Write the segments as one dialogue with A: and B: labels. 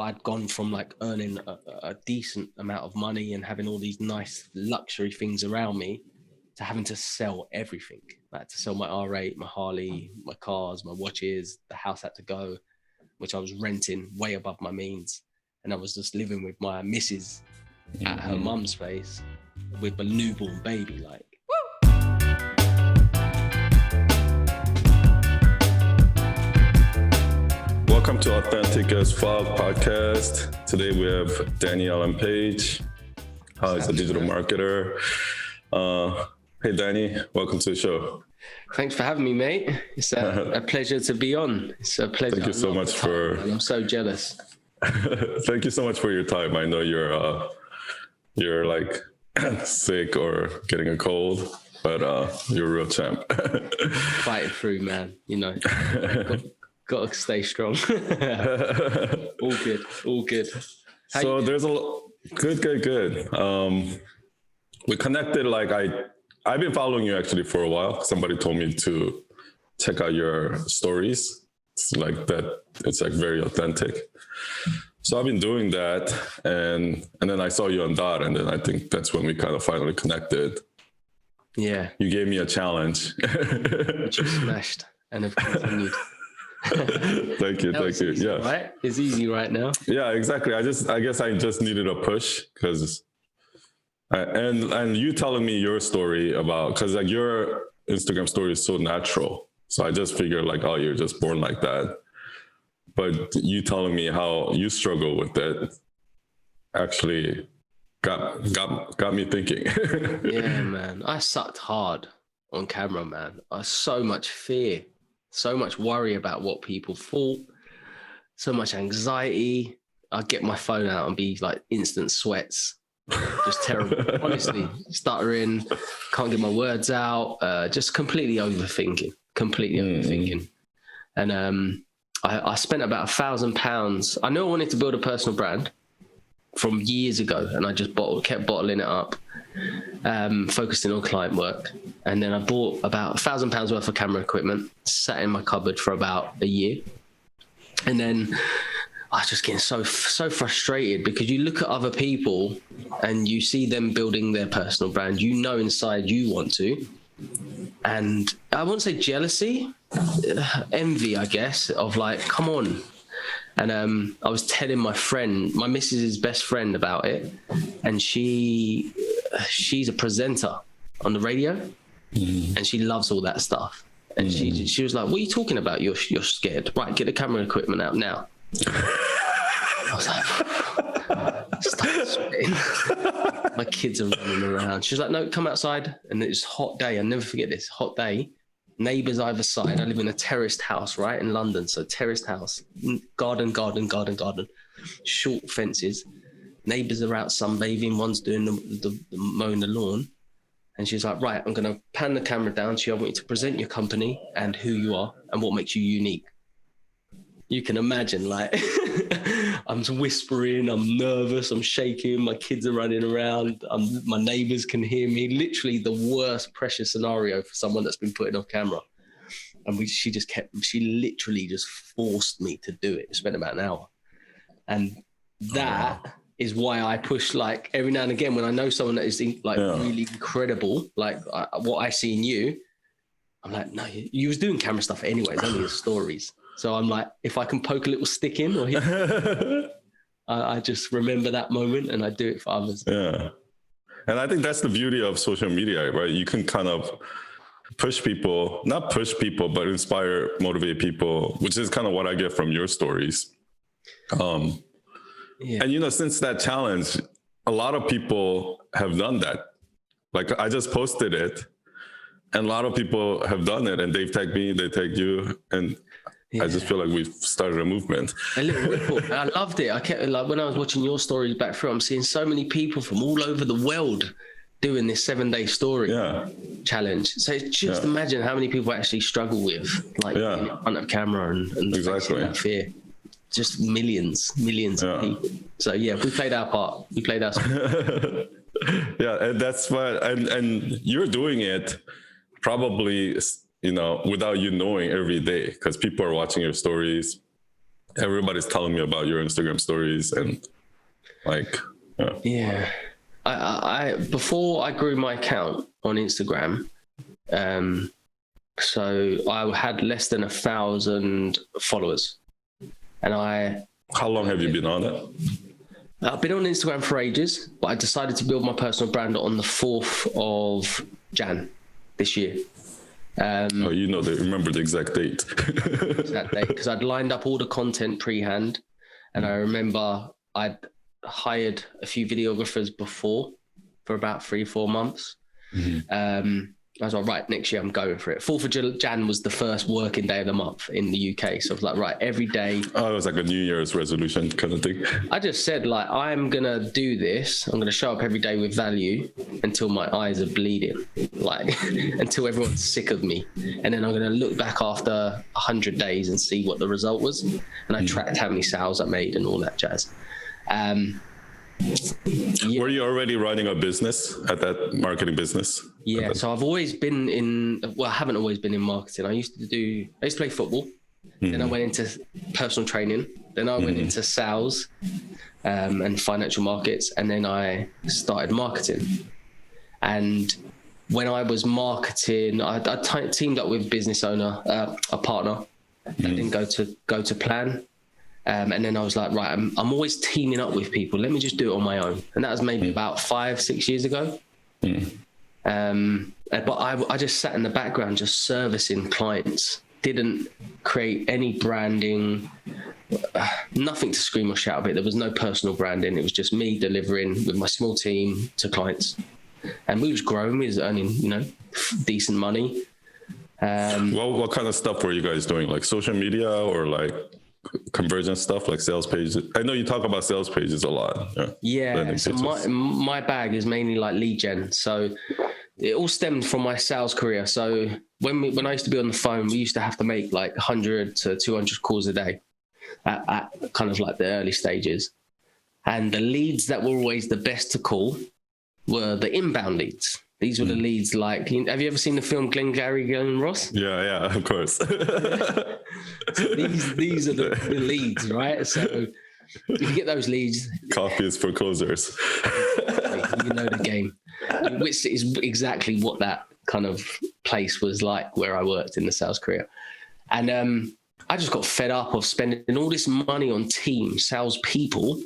A: but I'd gone from like earning a decent amount of money and having all these nice luxury things around me to having to sell everything. Like to sell my R8, my Harley, my cars, my watches, the house had to go, which I was renting way above my means. And I was just living with my missus at her mum's place with a newborn baby, like.
B: Welcome to Authentic as Fuck podcast. Today we have Danielle and Paige. He's a digital marketer. Hey, Danny, welcome to the show.
A: Thanks for having me, mate. It's a pleasure to be on. It's a pleasure.
B: Thank you so much for...
A: I'm so jealous.
B: Thank you so much for your time. I know you're like sick or getting a cold, but you're a real champ.
A: Fighting through, man. You know, got to stay strong. All good.
B: So there's good. We connected, like I've been following you actually for a while. Somebody told me to check out your stories. It's like that. It's like very authentic. So I've been doing that, and then I saw you on Dot, and then I think that's when we kind of finally connected.
A: Yeah.
B: You gave me a challenge.
A: Which you smashed and have continued.
B: Thank you.
A: Easy,
B: yeah.
A: Right? It's easy right now.
B: Yeah, exactly. I guess I just needed a push because, and you telling me your story about, because like your Instagram story is so natural. So I just figured like, oh, you're just born like that. But you telling me how you struggle with it actually got me thinking.
A: Yeah, man. I sucked hard on camera, man. I so much fear, so much worry about what people thought, so much anxiety. I'd get my phone out and be like instant sweats. Just terrible. Honestly, stuttering, can't get my words out, just completely overthinking. And I spent about £1,000. I knew I wanted to build a personal brand from years ago, and I just kept bottling it up, focusing on client work. And then I bought about £1,000 worth of camera equipment, sat in my cupboard for about a year. And then I was just getting so frustrated because you look at other people and you see them building their personal brand. You know inside you want to. And I wouldn't say jealousy, envy, I guess, of like, come on. And I was telling my friend, my missus's best friend, about it, and she's a presenter on the radio, and she loves all that stuff. And she was like, "What are you talking about? You're scared? Right, get the camera equipment out now." I was like, start sweating. My kids are running around. She was like, "No, come outside." And it's a hot day. I'll never forget this hot day. Neighbours either side. I live in a terraced house, right, in London. So terraced house, garden, short fences. Neighbours are out sunbathing. One's doing the mowing the lawn. And she's like, "Right, I'm going to pan the camera down to you. I want you to present your company and who you are and what makes you unique." You can imagine, like, I'm whispering, I'm nervous, I'm shaking, my kids are running around, my neighbors can hear me. Literally the worst pressure scenario for someone that's been putting off camera. And she literally just forced me to do it. We spent about an hour. And that is why I push, like, every now and again when I know someone that is really incredible, like what I see in you, I'm like, no, you was doing camera stuff anyways, only the stories. So I'm like, if I can poke a little stick in, I just remember that moment and I do it for others.
B: Yeah. And I think that's the beauty of social media, right? You can kind of not push people, but inspire, motivate people, which is kind of what I get from your stories. And, since that challenge, a lot of people have done that. Like I just posted it and a lot of people have done it and they've tagged me, they tagged you. And I just feel like we've started a movement.
A: A little ripple. I loved it. I kept, like, when I was watching your stories back through, I'm seeing so many people from all over the world doing this 7-day story challenge. So just imagine how many people actually struggle with, like, in front of camera and
B: exactly
A: that fear. Just millions of people. So we played our part. We played our part.
B: Yeah, and that's what, and you're doing it probably, without you knowing every day, because people are watching your stories Everybody's telling me about your Instagram stories and like, yeah.
A: Yeah. I before I grew my account on Instagram, so I had less than 1,000 followers, and
B: How long have you been on it?
A: I've been on Instagram for ages, but I decided to build my personal brand on the 4th of Jan this year.
B: Oh, you know, they remember the exact date.
A: That day, because I'd lined up all the content pre-hand, and I remember I'd hired a few videographers before for about 3-4 months. I was like, right, next year I'm going for it. 4th of Jan was the first working day of the month in the UK. So I was like, right, every day.
B: Oh, it was like a New Year's resolution kind of thing.
A: I just said, like, I'm going to do this. I'm going to show up every day with value until my eyes are bleeding, like, until everyone's sick of me. And then I'm going to look back after 100 days and see what the result was. And I tracked how many sales I made and all that jazz.
B: Were you already running a business at that marketing business?
A: Yeah, so I've always been I haven't always been in marketing. I used to play football. Then I went into personal training. Then I went into sales and financial markets. And then I started marketing. And when I was marketing, I teamed up with a business owner, a partner. That didn't go to plan. And then I was like, right, I'm always teaming up with people. Let me just do it on my own. And that was maybe about 5-6 years ago. But I just sat in the background, just servicing clients. Didn't create any branding, nothing to scream or shout about. There was no personal branding. It was just me delivering with my small team to clients. And we was growing. We was earning, decent money.
B: What kind of stuff were you guys doing? Like social media or like conversion stuff, like sales pages? I know you talk about sales pages a lot.
A: Yeah. So my bag is mainly like lead gen. So it all stemmed from my sales career. So when I used to be on the phone, we used to have to make like 100 to 200 calls a day at kind of like the early stages. And the leads that were always the best to call were the inbound leads. These were the leads like, have you ever seen the film Glengarry Glen Ross?
B: Yeah, of course.
A: So these are the leads, right? So if you get those leads.
B: Coffee is for closers.
A: You know the game. Which is exactly what that kind of place was like where I worked in the sales career. And I just got fed up of spending all this money on teams, salespeople,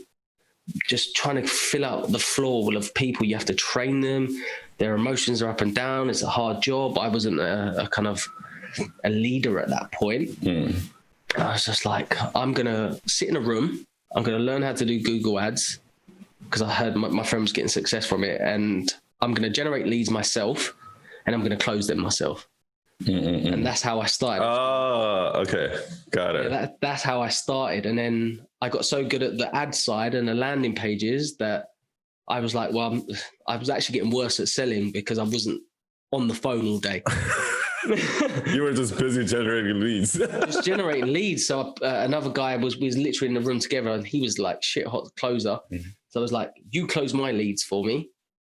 A: just trying to fill out the floor of people. You have to train them. Their emotions are up and down. It's a hard job. I wasn't a kind of a leader at that point. I was just like, I'm going to sit in a room. I'm going to learn how to do Google ads because I heard my friend was getting success from it. And I'm going to generate leads myself and I'm going to close them myself. And that's how I started.
B: Oh, okay. Got it.
A: Yeah, that's how I started. And then I got so good at the ad side and the landing pages that I was like, well, I was actually getting worse at selling because I wasn't on the phone all day.
B: You were just busy generating leads.
A: Just generating leads. So another guy we was literally in the room together and he was like shit hot closer. So I was like, you close my leads for me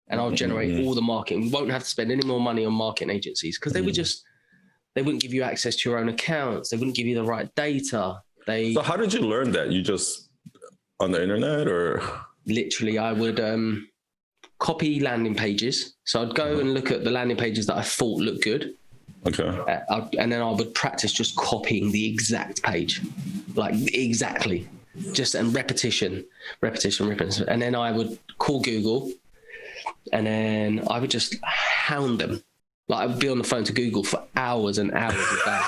A: and I'll generate all the marketing. We won't have to spend any more money on marketing agencies because they wouldn't give you access to your own accounts. They wouldn't give you the right data.
B: So how did you learn that? You just on the internet or?
A: Literally, I would copy landing pages. So I'd go and look at the landing pages that I thought looked good.
B: Okay.
A: And then I would practice just copying the exact page, like exactly, and repetition. And then I would call Google and then I would just hound them. Like I would be on the phone to Google for hours and hours a day.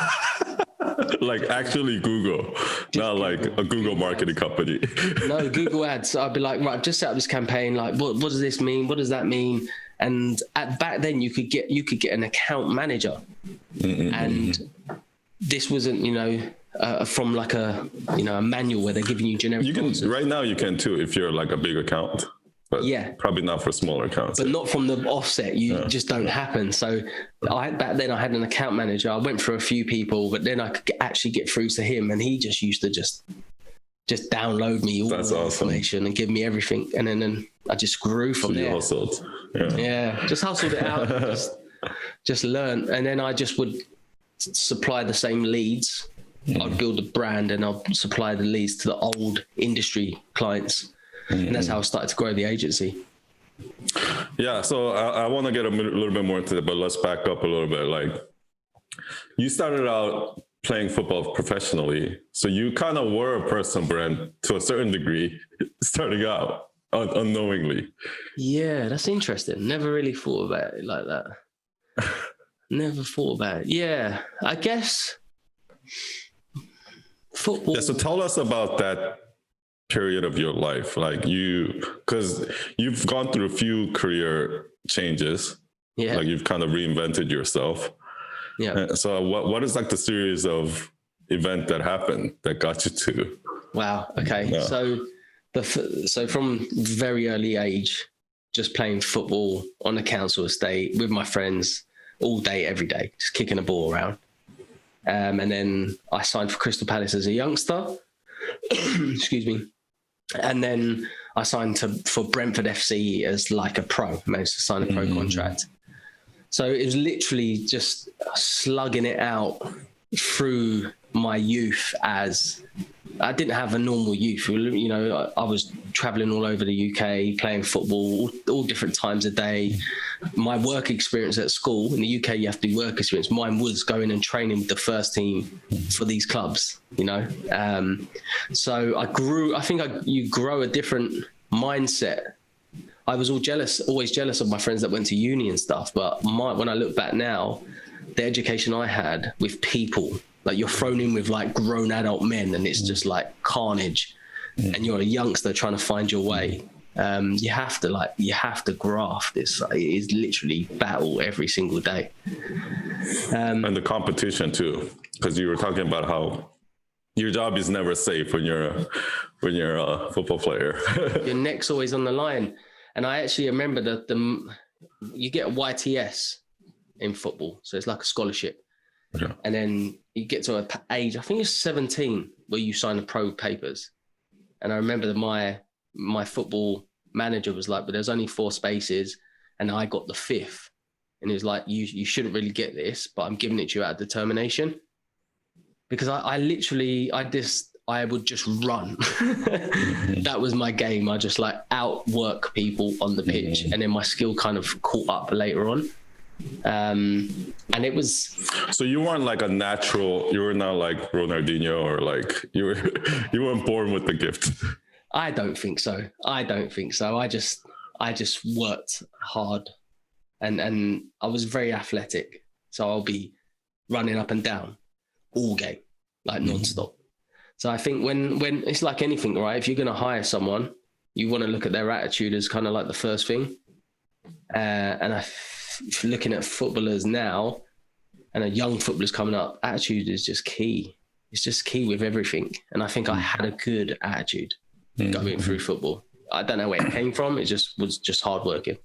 B: Like actually Google, not like a Google marketing company.
A: No, Google ads. I'd be like, right, I've just set up this campaign. Like, what does this mean? What does that mean? And back then you could get an account manager. And this wasn't, from like a manual where they're giving you generic.
B: Right now you can too, if you're like a big account. But yeah, probably not for smaller accounts.
A: But not from the offset. Just don't happen. So back then I had an account manager. I went through a few people, but then I could actually get through to him, and he just used to just download me all the information and give me everything, and then I just grew from there.
B: Hustled.
A: Yeah, just hustled it out. just learn, and then I just would supply the same leads I'd build a brand and I'll supply the leads to the old industry clients. And that's how I started to grow the agency.
B: Yeah, so I want to get a little bit more into it, but let's back up a little bit. Like, you started out playing football professionally, so you kind of were a personal brand to a certain degree, starting out unknowingly.
A: Yeah, that's interesting. Never really thought about it like that. Never thought about it. Yeah, I guess football.
B: Yeah, so tell us about that period of your life, like because you've gone through a few career changes.
A: Yeah.
B: Like, you've kind of reinvented yourself.
A: Yeah.
B: So what is like the series of event that happened that got you to?
A: Wow. Okay.
B: Yeah.
A: So from very early age, just playing football on the council estate with my friends all day, every day, just kicking a ball around. And then I signed for Crystal Palace as a youngster. Excuse me. And then I signed for Brentford FC as like a pro, managed to sign a pro contract. So it was literally just slugging it out through my youth. As I didn't have a normal youth, you know, I was traveling all over the UK, playing football all different times of day. My work experience at school in the UK, you have to do work experience. Mine was going and training with the first team for these clubs, you know. So I think you grow a different mindset. I was always jealous of my friends that went to uni and stuff. But when I look back now, the education I had with people, like, you're thrown in with like grown adult men, and it's just like carnage. And you're a youngster trying to find your way. You have to graft this. It is literally battle every single day.
B: And the competition too, because you were talking about how your job is never safe when you're a football player.
A: Your neck's always on the line. And I actually remember that you get a YTS in football, so it's like a scholarship.
B: Yeah.
A: And then you get to an age, I think it's 17, where you sign the pro papers. And I remember that my football manager was like, but there's only 4 spaces, and I got the 5th. And he was like, you shouldn't really get this, but I'm giving it to you out of determination. Because I would just run. That was my game. I just like outwork people on the pitch. And then my skill kind of caught up later on. And it was.
B: So you weren't like a natural, you were not like Ronaldinho, or like you weren't born with the gift.
A: I don't think so. I just worked hard, and I was very athletic. So I'll be running up and down all game, like nonstop. So I think when it's like anything, right? If you're going to hire someone, you want to look at their attitude as kind of like the first thing. And looking at footballers now, and young footballers coming up, attitude is just key. It's just key with everything. And I think I had a good attitude going through football. I don't know where it came from. It was just hard working.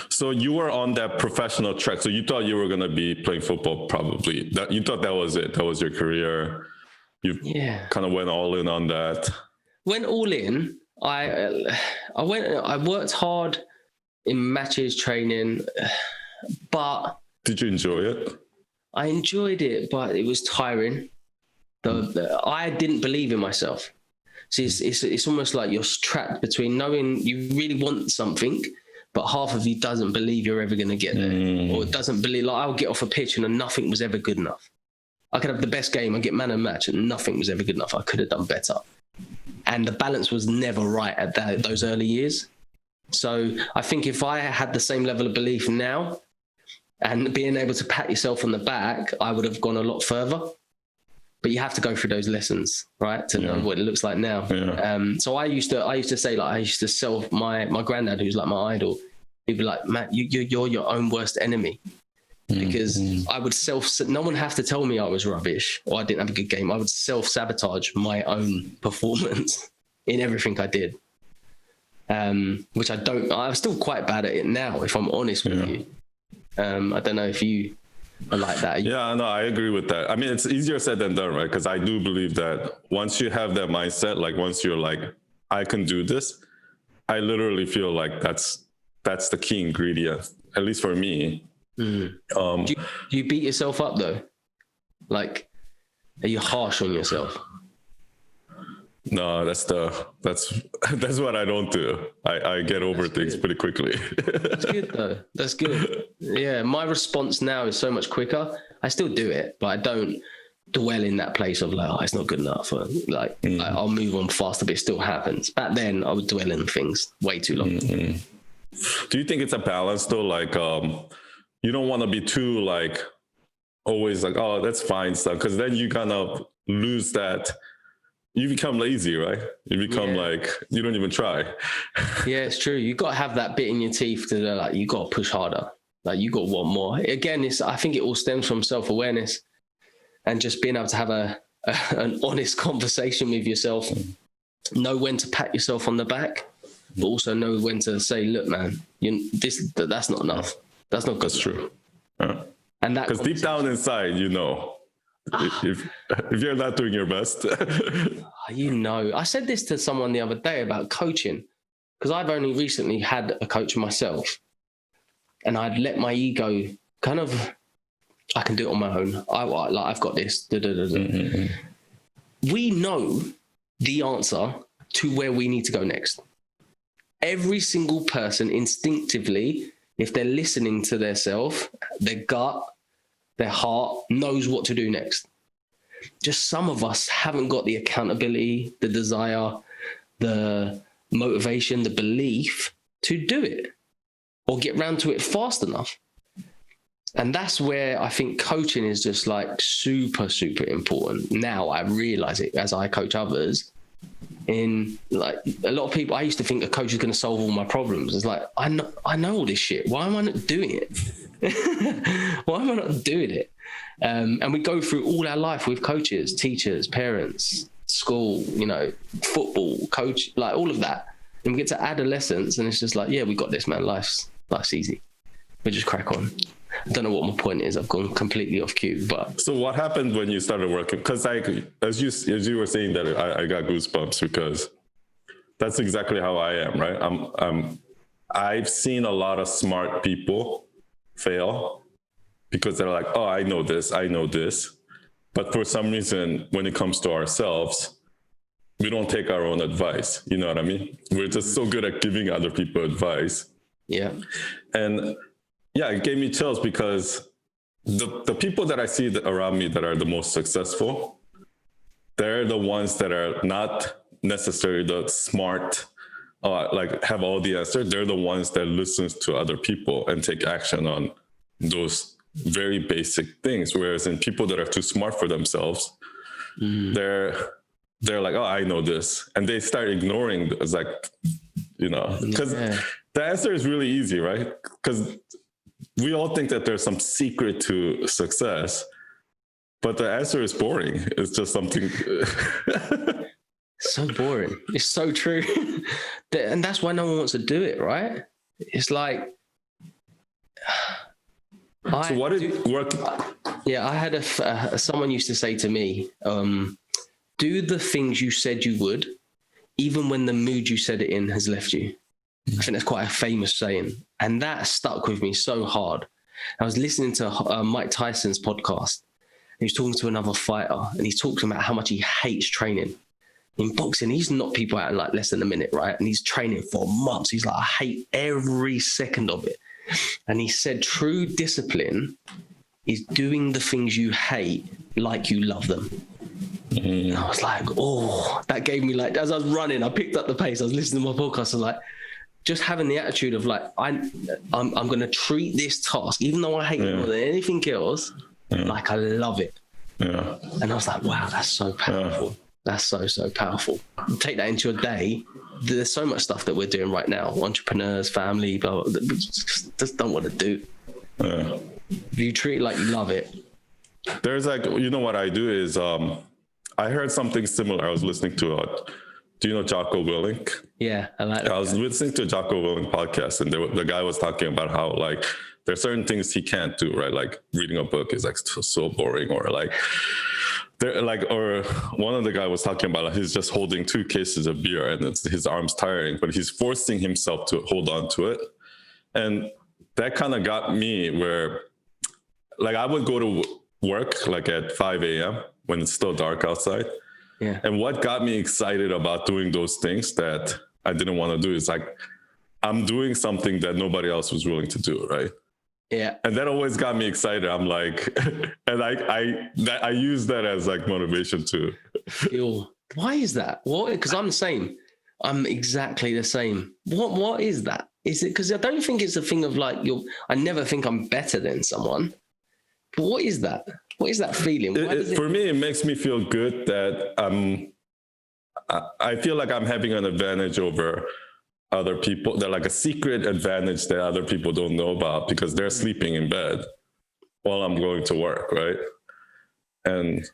B: So you were on that professional track. So you thought you were going to be playing football, probably. You thought that was it. That was your career. You kind of went all in on that.
A: Went all in. I worked hard in matches, training, but
B: did you enjoy it?
A: I enjoyed it, but it was tiring. I didn't believe in myself. See, it's almost like you're trapped between knowing you really want something, but half of you doesn't believe you're ever going to get there, or doesn't believe. Like, I'll get off a pitch and nothing was ever good enough. I could have the best game, I get man of the match, and nothing was ever good enough. I could have done better, and the balance was never right at those early years. So I think if I had the same level of belief now, and being able to pat yourself on the back, I would have gone a lot further. But you have to go through those lessons, right, to know what it looks like now. So I used to say, like, I used to sell my granddad, who's like my idol. He'd be like, Matt, you're your own worst enemy. Because I would no one have to tell me I was rubbish or I didn't have a good game. I would self-sabotage my own performance in everything I did. Which I'm still quite bad at it now, if I'm honest with you. I don't know if you are like that.
B: Yeah, no, I agree with that. I mean, it's easier said than done, right? Because I do believe that once you have that mindset, like once you're like, I can do this, I literally feel like that's the key ingredient, at least for me.
A: Do you beat yourself up though? Like, Are you harsh on yourself?
B: No, that's what I don't do. I get over things pretty quickly.
A: That's good though. That's good. Yeah, my response now is so much quicker. I still do it, but I don't dwell in that place of like, oh, it's not good enough. Or like, I'll move on faster, but it still happens. Back then, I would dwell in things way too long.
B: Do you think it's a balance though? Like, you don't want to be too like always like, oh, that's fine stuff, because then you kind of lose that. You become lazy, right? You become like, you don't even try.
A: Yeah, it's true. You got to have that bit in your teeth to like, you got to push harder. Like you got to want more. Again, I think it all stems from self-awareness and just being able to have an honest conversation with yourself. Know when to pat yourself on the back, but also know when to say, look, man, that's not enough. That's not good.
B: That's true.
A: And that,
B: because deep down inside, you know, if you're not doing your best.
A: I said this to someone the other day about coaching, because I've only recently had a coach myself, and I'd let my ego kind of, I can do it on my own. I've got this. We know the answer to where we need to go next. Every single person instinctively, if they're listening to their self, their gut, their heart knows what to do next. Just some of us haven't got the accountability, the desire, the motivation, the belief to do it or get round to it fast enough. And that's where I think coaching is just like super, super important. Now I realize it as I coach others. In like a lot of people, I used to think a coach is going to solve all my problems. It's like, I know all this shit. Why am I not doing it? Why am I not doing it? And we go through all our life with coaches, teachers, parents, school, you know, football, coach, like all of that. And we get to adolescence and it's just like, yeah, we got this, man. Life's easy. We just crack on. I don't know what my point is. I've gone completely off cue, but. So
B: what happened when you started working? Because like, as you were saying that, I got goosebumps because that's exactly how I am, right? I've seen a lot of smart people fail because they're like, oh, I know this. But for some reason, when it comes to ourselves, we don't take our own advice. You know what I mean? We're just so good at giving other people advice.
A: Yeah.
B: And yeah, it gave me chills because the people that I see around me that are the most successful, they're the ones that are not necessarily the smart, like have all the answers. They're the ones that listen to other people and take action on those very basic things. Whereas in people that are too smart for themselves, they're like, oh, I know this. And they start ignoring, it's like, you know, because the answer is really easy, right? Because we all think that there's some secret to success, but the answer is boring. It's just something.
A: So boring. It's so true. And that's why no one wants to do it, right? It's like.
B: So what did work?
A: Yeah, I had someone used to say to me, do the things you said you would, even when the mood you said it in has left you. I think that's quite a famous saying. And that stuck with me so hard. I was listening to Mike Tyson's podcast. He was talking to another fighter and he's talking about how much he hates training. In boxing, he's knocked people out in like less than a minute, right? And he's training for months. He's like, I hate every second of it. And he said, true discipline is doing the things you hate like you love them. And I was like, oh, that gave me like, as I was running, I picked up the pace. I was listening to my podcast and like, just having the attitude of like, I'm going to treat this task, even though I hate it more than anything else, like I love it. Yeah. And I was like, wow, that's so powerful. That's so, so powerful. Take that into your day. There's so much stuff that we're doing right now. Entrepreneurs, family, blah, blah, blah, just don't want to do. If you treat it like you love it.
B: There's like, you know what I do is, I heard something similar. I was listening to do you know Jocko Willink?
A: Yeah, I like that.
B: I was listening to a Jocko Willink podcast, and the guy was talking about how like there's certain things he can't do, right? Like reading a book is like so boring, or like or one of the guy was talking about like, he's just holding 2 cases of beer and his arm's tiring, but he's forcing himself to hold on to it, and that kind of got me where like I would go to work like at 5 a.m. when it's still dark outside.
A: Yeah.
B: And what got me excited about doing those things that I didn't want to do is like, I'm doing something that nobody else was willing to do, right?
A: Yeah.
B: And that always got me excited. I'm like, and I use that as like motivation too.
A: Feel. Why is that? What? Because I'm the same. I'm exactly the same. What is that? Is it because I don't think it's a thing of like I never think I'm better than someone. But what is that? What is that feeling?
B: For me, it makes me feel good that I feel like I'm having an advantage over other people. They're like a secret advantage that other people don't know about because they're sleeping in bed while I'm going to work, right? And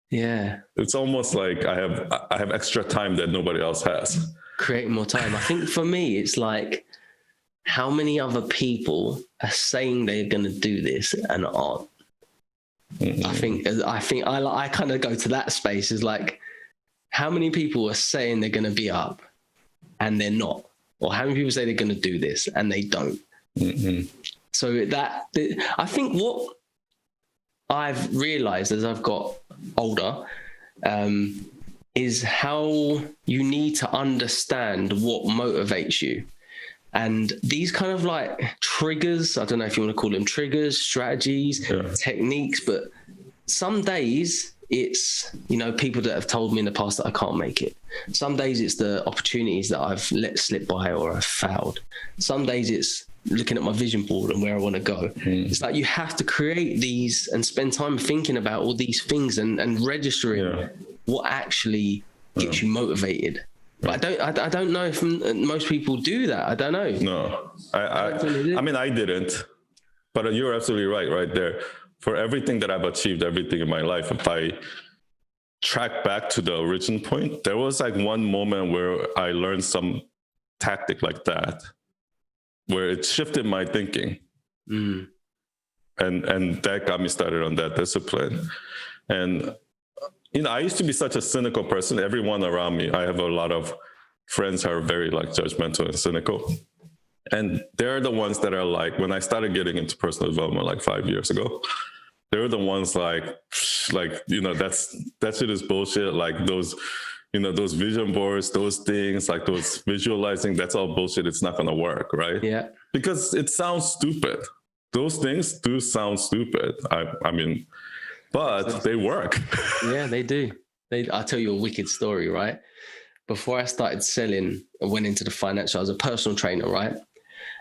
A: yeah,
B: it's almost like I have extra time that nobody else has.
A: Creating more time. I think for me, it's like how many other people are saying they're going to do this and aren't. Mm-hmm. I think I kind of go to that space is like how many people are saying they're going to be up and they're not, or how many people say they're going to do this and they don't. Mm-hmm. So I think what I've realized as I've got older is how you need to understand what motivates you. And these kind of like triggers, I don't know if you want to call them triggers, strategies, techniques, but some days it's, people that have told me in the past that I can't make it. Some days it's the opportunities that I've let slip by or I've failed. Some days it's looking at my vision board and where I want to go. It's like you have to create these and spend time thinking about all these things and registering what actually gets you motivated. But I don't know if most people do that. I don't know.
B: No, I mean, I didn't, but you're absolutely right there. For everything that I've achieved, everything in my life, if I track back to the origin point, there was like one moment where I learned some tactic like that, where it shifted my thinking. And that got me started on that discipline. And I used to be such a cynical person. Everyone around me, I have a lot of friends who are very like judgmental and cynical. And they're the ones that are like, when I started getting into personal development like 5 years ago, they're the ones like, that shit is bullshit. Like those vision boards, those things, like those visualizing, that's all bullshit. It's not going to work, right?
A: Yeah.
B: Because it sounds stupid. Those things do sound stupid. I mean, but they work.
A: Yeah, they do. I'll tell you a wicked story, right? Before I started selling, I went into the financial, I was a personal trainer, right?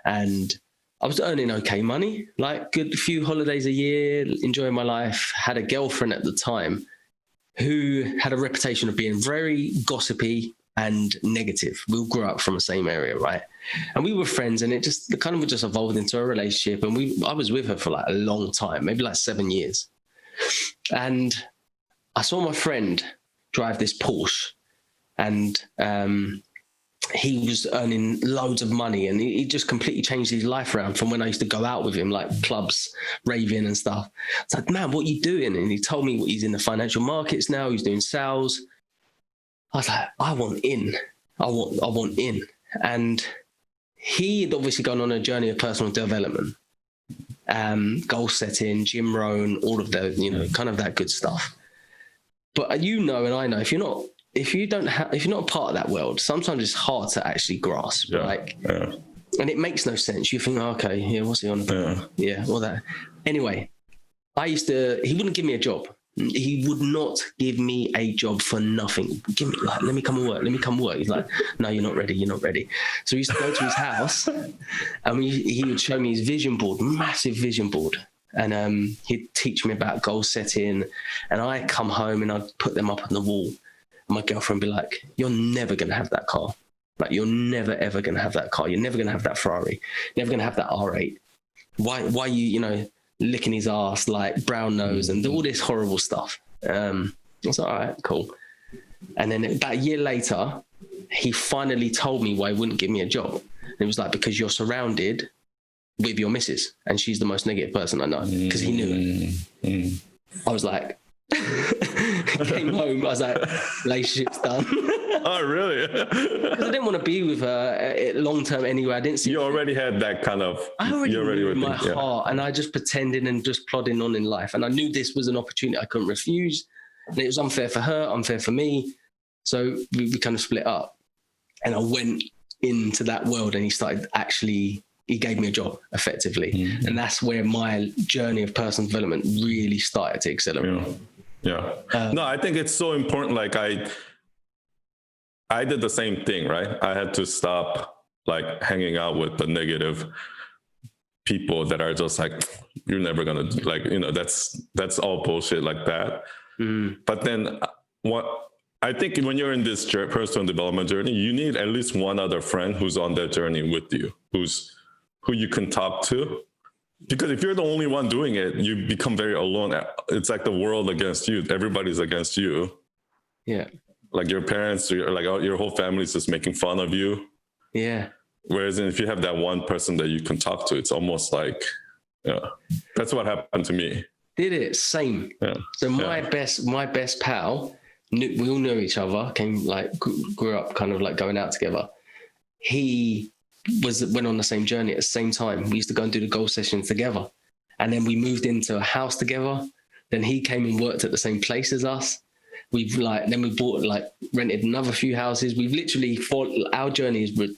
A: And I was earning okay money, like good few holidays a year, enjoying my life. Had a girlfriend at the time who had a reputation of being very gossipy and negative. We all grew up from the same area, right? And we were friends, and it kind of just evolved into a relationship. And I was with her for like a long time, maybe like 7 years. And I saw my friend drive this Porsche, and he was earning loads of money, and he just completely changed his life around from when I used to go out with him, like clubs, raving and stuff. It's like, man, what are you doing? And he told me he's in the financial markets now. He's doing sales. I was like, I want in. I want in. And he had obviously gone on a journey of personal development, goal setting, gym roan, all of the, kind of that good stuff. But and I know, if you're not a part of that world, sometimes it's hard to actually grasp. And it makes no sense. You think, okay, yeah, what's he on about? Yeah, all that. Anyway, he wouldn't give me a job. He would not give me a job for nothing. Let me come and work. He's like, no, you're not ready. So we used to go to his house, and he would show me his vision board, massive vision board. And he'd teach me about goal setting, and I'd come home and I'd put them up on the wall. And my girlfriend would be like, you're never going to have that car. Like, you're never, ever going to have that car. You're never going to have that Ferrari. You're never going to have that R8. Why you, licking his ass, like brown nose and all this horrible stuff. I was like, all right, cool. And then about a year later, he finally told me why he wouldn't give me a job. And it was like, because you're surrounded with your missus, and she's the most negative person I know, because he knew it. I was like, came home, I was like, relationship's done.
B: Oh, really?
A: Because I didn't want to be with her long term anyway. I didn't see.
B: You already had that kind of.
A: I already knew in my heart, and I just pretended and just plodding on in life. And I knew this was an opportunity I couldn't refuse. And it was unfair for her, unfair for me. So we kind of split up. And I went into that world and he gave me a job effectively. Mm-hmm. And that's where my journey of personal development really started to accelerate.
B: Yeah. No, I think it's so important. Like I did the same thing, right? I had to stop like hanging out with the negative people that are just like, you're never gonna like, you know, that's all bullshit like that. But then I think when you're in this personal development journey, you need at least one other friend who's on that journey with you, who you can talk to. Because if you're the only one doing it, you become very alone. It's like the world against you. Everybody's against you.
A: Yeah.
B: Like your parents, like your whole family's just making fun of you.
A: Yeah.
B: Whereas if you have that one person that you can talk to, it's almost like, that's what happened to me.
A: Did it? Same. Yeah. So my best pal, we all knew each other, grew up kind of like going out together. He went on the same journey at the same time. We used to go and do the goal sessions together. And then we moved into a house together. Then he came and worked at the same place as us. Then we rented another few houses. We've literally our journeys were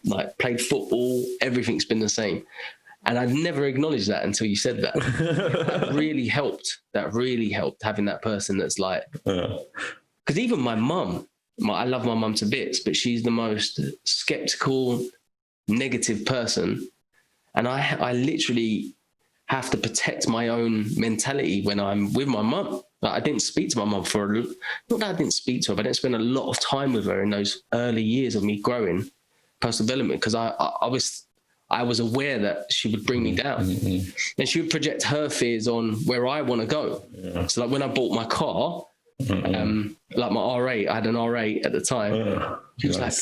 A: like played football. Everything's been the same. And I've never acknowledged that until you said that. That really helped having that person that's like, because even my mum, I love my mum to bits, but she's the most skeptical, negative person. And I literally have to protect my own mentality when I'm with my mum. Like, I didn't speak to my mum not that I didn't speak to her, but I didn't spend a lot of time with her in those early years of me growing personal development, because I was aware that she would bring me down. Mm-hmm. And she would project her fears on where I want to go. Yeah. So like when I bought my car, like my R8, I had an R8 at the time. She was like,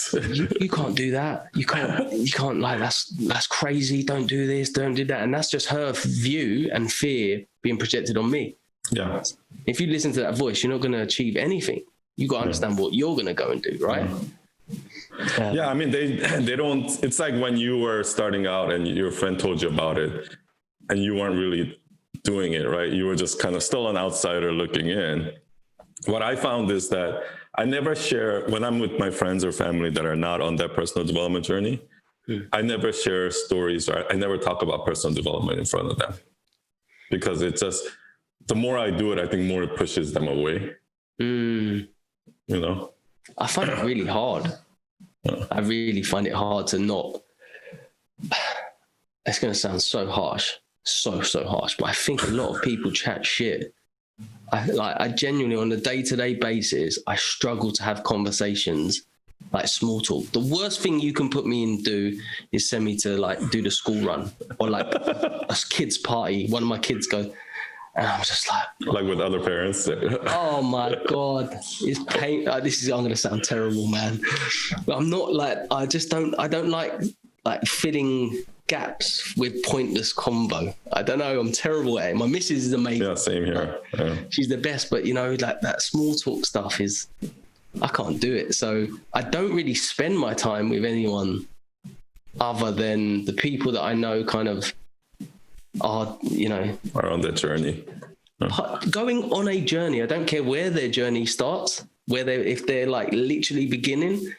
A: you can't do that. You can't like, that's crazy. Don't do this, don't do that. And that's just her view and fear being projected on me.
B: Yeah.
A: If you listen to that voice, you're not going to achieve anything. You got to understand what you're going to go and do, right?
B: Yeah, I mean, they don't, it's like when you were starting out and your friend told you about it and you weren't really doing it, right? You were just kind of still an outsider looking in. What I found is that I never share, when I'm with my friends or family that are not on that personal development journey, I never share stories, or I never talk about personal development in front of them. Because it's just, the more I do it, I think more it pushes them away. You know?
A: I find it really hard. I really find it hard to not, it's going to sound so harsh, so harsh, but I think a lot of people chat shit. I genuinely, on a day-to-day basis, I struggle to have conversations like small talk. The worst thing you can put me in do is send me to like do the school run or like a kid's party. One of my kids goes, and I'm just like
B: with other parents.
A: Oh my God, it's pain. I'm going to sound terrible, man. But I'm not like, I don't like filling gaps with pointless convo. I don't know. I'm terrible at it. My missus is amazing.
B: Yeah, same here. Yeah.
A: She's the best, but you know, like that small talk stuff I can't do it. So I don't really spend my time with anyone other than the people that I know kind of are on
B: that journey.
A: Going on a journey. I don't care where their journey starts, if they're like literally beginning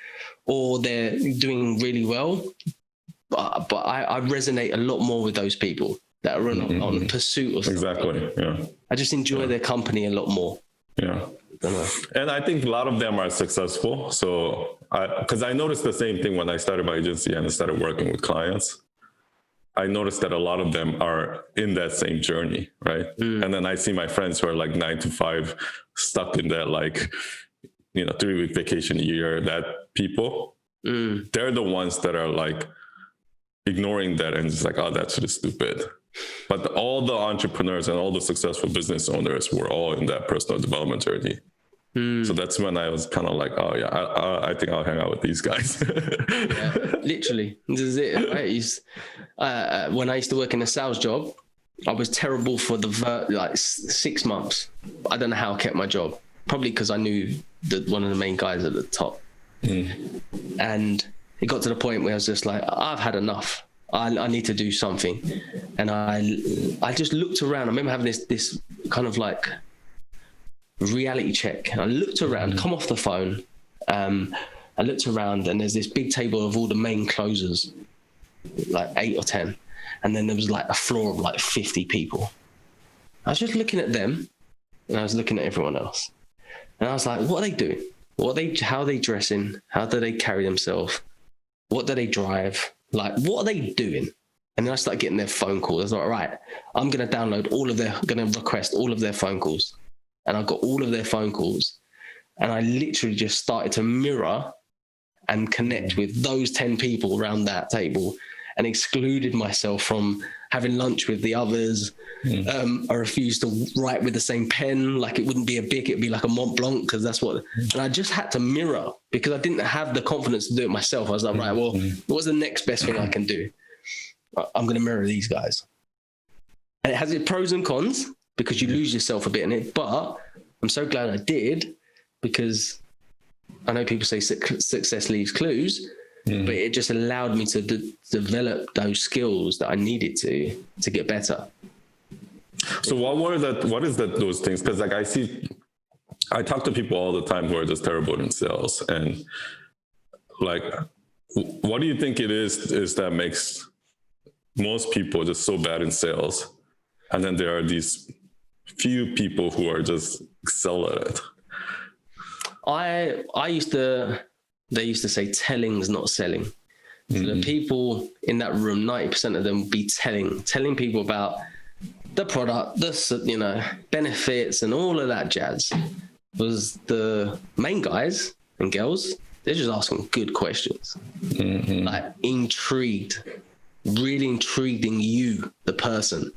A: or they're doing really well. But I resonate a lot more with those people that are on pursuit of
B: exactly. Yeah.
A: I just enjoy their company a lot more.
B: Yeah. And I think a lot of them are successful. So because I noticed the same thing when I started my agency and I started working with clients. I noticed that a lot of them are in that same journey, right? And then I see my friends who are like 9 to 5 stuck in that 3-week vacation a year, that people, they're the ones that are like ignoring that and just like, oh, that's just stupid. But all the entrepreneurs and all the successful business owners were all in that personal development journey. So that's when I was kind of like, oh yeah, I think I'll hang out with these guys.
A: Yeah, literally, this is it. Right? When I used to work in a sales job, I was terrible for 6 months. I don't know how I kept my job. Probably because I knew one of the main guys at the top. And it got to the point where I was just like, I've had enough. I need to do something. And I just looked around. I remember having this kind of like reality check. And I looked around, come off the phone. I looked around, and there's this big table of all the main closers, like 8 or 10. And then there was like a floor of like 50 people. I was just looking at them, and I was looking at everyone else. And I was like, what are they doing? How are they dressing? How do they carry themselves? What do they drive? Like, what are they doing? And then I started getting their phone calls. I was like, right, I'm going to download going to request all of their phone calls. And I got all of their phone calls. And I literally just started to mirror and connect with those 10 people around that table, and excluded myself from having lunch with the others. I refused to write with the same pen. Like, it wouldn't be a Bic, it'd be like a Mont Blanc, because that's what, and I just had to mirror, because I didn't have the confidence to do it myself. I was like, right, well, what's the next best thing I can do? I'm going to mirror these guys. And it has its pros and cons, because you lose yourself a bit in it, but I'm so glad I did, because I know people say success leaves clues, but it just allowed me to develop those skills that I needed to get better.
B: So what is those things? Because like I talk to people all the time who are just terrible in sales, and like, what do you think it is that makes most people just so bad in sales? And then there are these few people who are just excel at it. They used to say telling's not selling. So the people in that room, 90% of them would be telling people about the product, the benefits and all of that jazz. Was the main guys and girls, they're just asking good questions. Like intrigued, really intrigued in you, the person.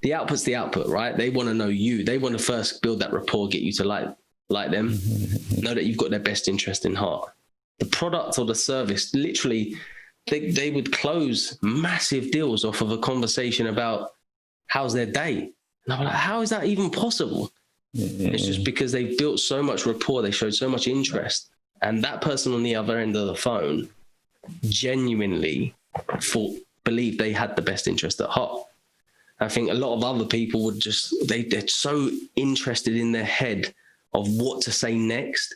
B: The output's the output, right? They want to know you. They want to first build that rapport, get you to like them, know that you've got their best interest in heart. The product or the service, literally, they would close massive deals off of a conversation about how's their day. And I'm like, how is that even possible? It's just because they've built so much rapport, they showed so much interest. And that person on the other end of the phone genuinely believed they had the best interest at heart. I think a lot of other people would just, they're so interested in their head of what to say next,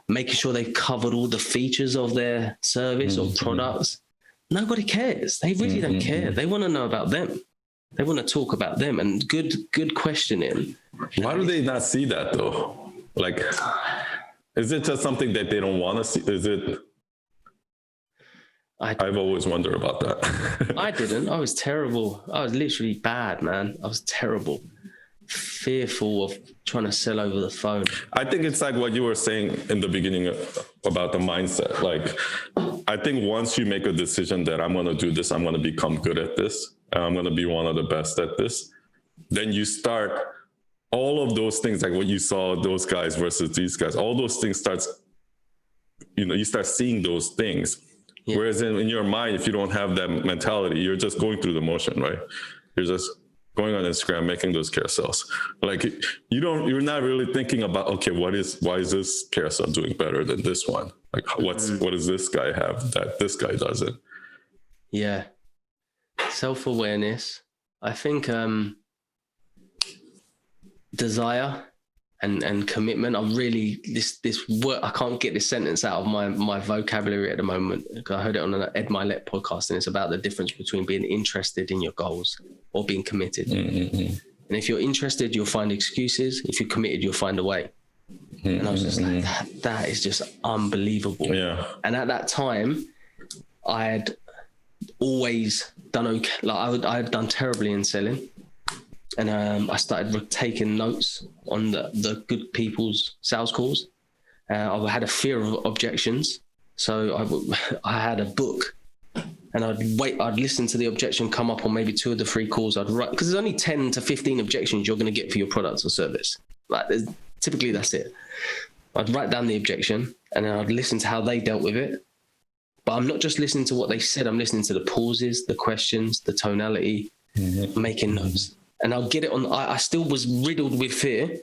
B: making sure they've covered all the features of their service or products. Nobody cares. They really don't care. They want to know about them. They want to talk about them, and good questioning. Why do they not see that though? Like, is it just something that they don't want to see? Is it? I've always wondered about that.
A: I didn't. I was terrible. I was literally bad, man. I was terrible. Fearful of trying to sell over the phone. I
B: think it's like what you were saying in the beginning about the mindset. Like, I think once you make a decision that I'm going to do this, I'm going to become good at this, and I'm going to be one of the best at this, then you start all of those things, like what you saw those guys versus these guys, all those things you start seeing those things. Yeah. Whereas in your mind, if you don't have that mentality, you're just going through the motion, right? You're just going on Instagram, making those carousels. Like, you're not really thinking about, okay, why is this carousel doing better than this one? Like, what does this guy have that this guy doesn't?
A: Yeah. Self-awareness. I think desire and commitment. I'm really, this word, I can't get this sentence out of my vocabulary at the moment. I heard it on an Ed Milet podcast, and it's about the difference between being interested in your goals or being committed. And if you're interested, you'll find excuses. If you're committed, you'll find a way. And I was just like, that is just unbelievable.
B: Yeah.
A: And at that time, I had always done okay. Like, I had done terribly in selling. And I started taking notes on the good people's sales calls. I had a fear of objections. So I had a book, and I'd listen to the objection come up on maybe 2 of the 3 calls. I'd write, because there's only 10 to 15 objections you're going to get for your product or service. Like, typically that's it. I'd write down the objection, and then I'd listen to how they dealt with it. But I'm not just listening to what they said. I'm listening to the pauses, the questions, the tonality, making notes. And I'll get it on. I still was riddled with fear.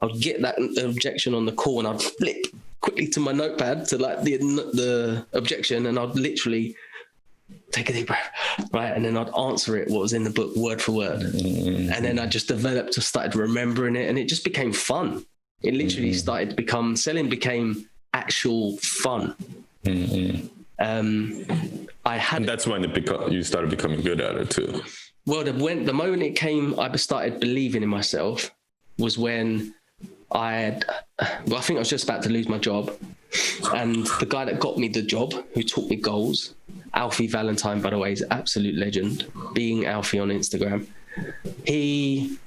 A: I'd get that objection on the call, and I'd flip quickly to my notepad to like the objection, and I'd literally take a deep breath, right? And then I'd answer it, what was in the book, word for word. And then I just started remembering it, and it just became fun. It literally started to become, selling became actual fun. And
B: that's when you started becoming good at it too.
A: Well, the moment it came, I started believing in myself was when I think I was just about to lose my job. And the guy that got me the job, who taught me goals, Alfie Valentine, by the way, is an absolute legend, being Alfie on Instagram. He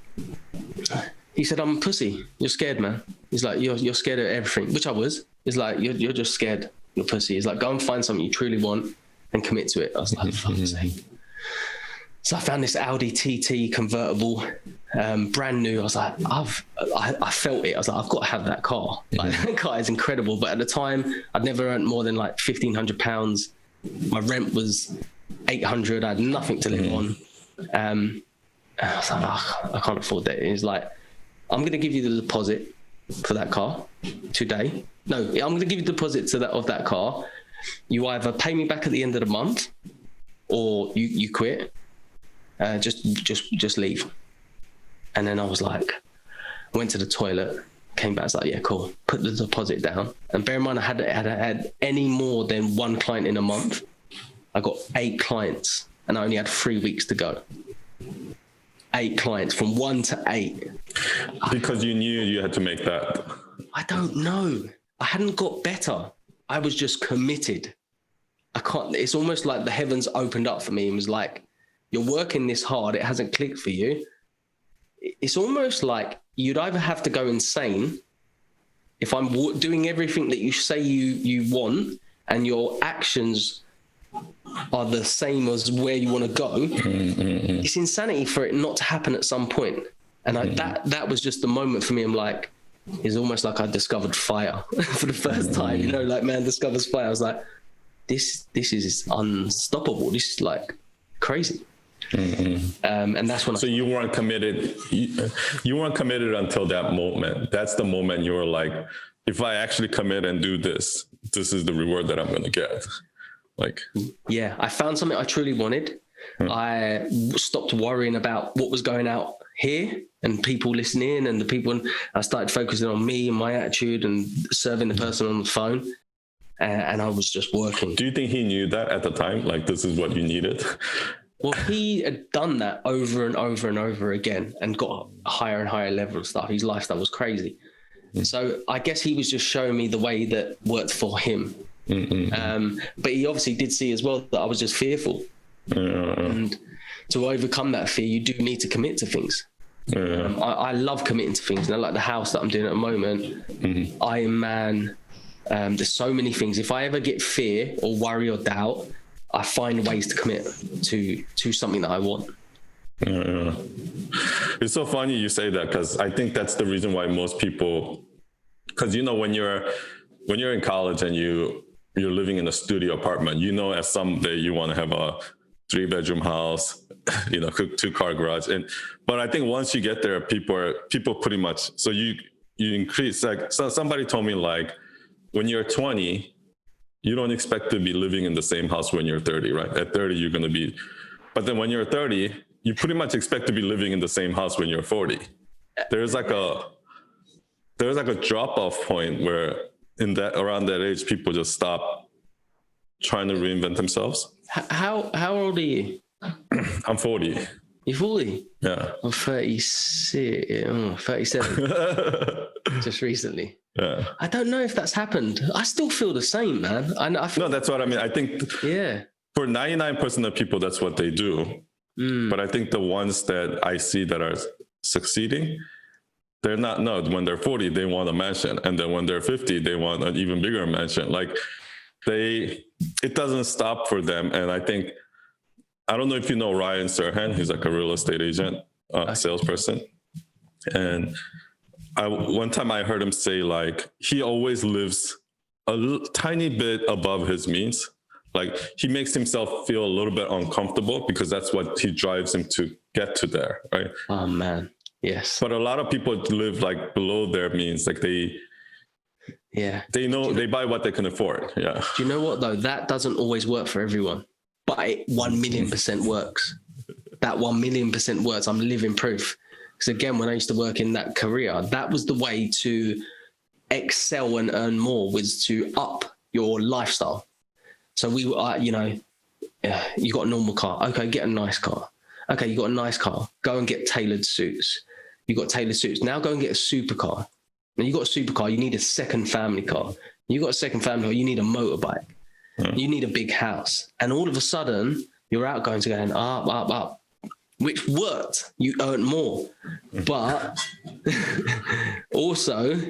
A: said, I'm a pussy. You're scared, man. He's like, you're scared of everything, which I was. He's like, you're just scared. You're a pussy. He's like, go and find something you truly want and commit to it. I was like, for fuck's sake. So I found this Audi TT convertible, brand new. I was like, I felt it. I was like, I've got to have that car. Like, that car is incredible. But at the time, I'd never earned more than like £1,500. My rent was 800. I had nothing to live on. And I was like, I can't afford that. He's like, I'm going to give you the deposit for that car today. No, I'm going to give you the deposit of that car. You either pay me back at the end of the month, or you quit. Just leave. And then I was like, I went to the toilet, came back, I was like, yeah, cool. Put the deposit down. And bear in mind, I had any more than one client in a month. I got 8 clients, and I only had 3 weeks to go. 8 clients, from 1 to 8.
B: Because you knew you had to make that.
A: I don't know. I hadn't got better. I was just committed. It's almost like the heavens opened up for me and was like, you're working this hard, it hasn't clicked for you. It's almost like you'd either have to go insane if I'm doing everything that you say you want, and your actions are the same as where you want to go. It's insanity for it not to happen at some point. And that was just the moment for me. I'm like, it's almost like I discovered fire for the first time. You know, like man discovers fire. I was like, this is unstoppable. This is like crazy. And that's when.
B: So you weren't committed. You weren't committed until that moment. That's the moment you were like, if I actually commit and do this, this is the reward that I'm going to get. Like,
A: yeah, I found something I truly wanted. I stopped worrying about what was going out here and people listening and the people. And I started focusing on me and my attitude and serving the person on the phone. And I was just working. Do
B: you think he knew that at the time? Like, this is what you needed?
A: Well, he had done that over and over and over again and got a higher and higher level of stuff. His lifestyle was crazy. So I guess he was just showing me the way that worked for him. But he obviously did see as well that I was just fearful. And to overcome that fear, you do need to commit to things. I love committing to things. And like the house that I'm doing at the moment, Iron Man, there's so many things. If I ever get fear or worry or doubt, I find ways to commit to something that I want.
B: It's so funny you say that, because I think that's the reason why most people, because you know, when you're in college and you're living in a studio apartment, you know, as someday you want to have a 3-bedroom house, you know, 2-car garage. But I think once you get there, people pretty much, so you increase, like, so somebody told me, like, when you're 20, you don't expect to be living in the same house when you're 30, right? At 30, you're going to be, but then when you're 30, you pretty much expect to be living in the same house when you're 40. There's like a drop-off point where around that age, people just stop trying to reinvent themselves.
A: How old are you?
B: I'm 40.
A: You're 40?
B: Yeah.
A: I'm 36, 37. Just recently.
B: Yeah.
A: I don't know if that's happened. I still feel the same, man.
B: No, that's what I mean. I think for 99% of people, that's what they do. But I think the ones that I see that are succeeding, they're not, no, when they're 40, they want a mansion. And then when they're 50, they want an even bigger mansion. Like it doesn't stop for them. And I think, I don't know if you know Ryan Serhan, he's like a real estate agent, salesperson. And one time I heard him say, like, he always lives a tiny bit above his means. Like, he makes himself feel a little bit uncomfortable because that's what he drives him to get to there, right?
A: Oh, man. Yes.
B: But a lot of people live like below their means. Like they know, they buy what they can afford. Yeah.
A: Do you know what though? That doesn't always work for everyone. But but it 1,000,000% works. That 1,000,000% works. I'm living proof. Because again, when I used to work in that career, that was the way to excel and earn more, was to up your lifestyle. So we were, you know, you got a normal car. Okay, get a nice car. Okay, you got a nice car. Go and get tailored suits. You got tailored suits. Now go and get a supercar. Now you got a supercar. You need a second family car. You got a second family car. You need a motorbike. You need a big house. And all of a sudden, you're out going up, up, up, which worked. You earned more. But also,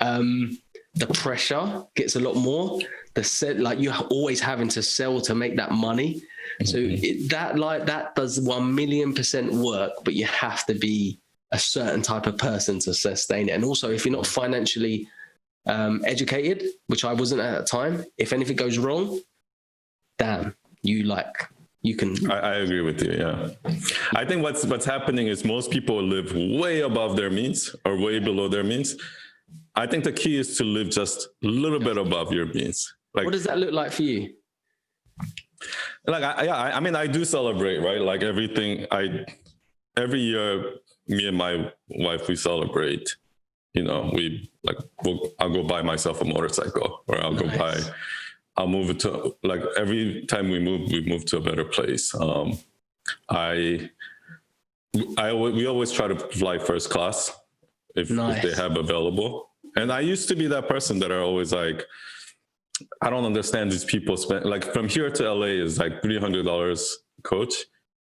A: the pressure gets a lot more. Like you're always having to sell to make that money. So that does 1,000,000% work, but you have to be a certain type of person to sustain it. And also, if you're not financially educated, which I wasn't at the time, if anything goes wrong, damn, you can.
B: I agree with you. Yeah, I think what's happening is most people live way above their means or way below their means. I think the key is to live just a little bit above your means. Like,
A: what does that look like for you?
B: Like, I mean, I do celebrate, right? Like every year, me and my wife, we celebrate. You know, I'll go buy myself a motorcycle, or I'll move it to, like, every time we move to a better place. We always try to fly first class if they have available. And I used to be that person that are always like, I don't understand these people spend, like, from here to LA is like $300 coach,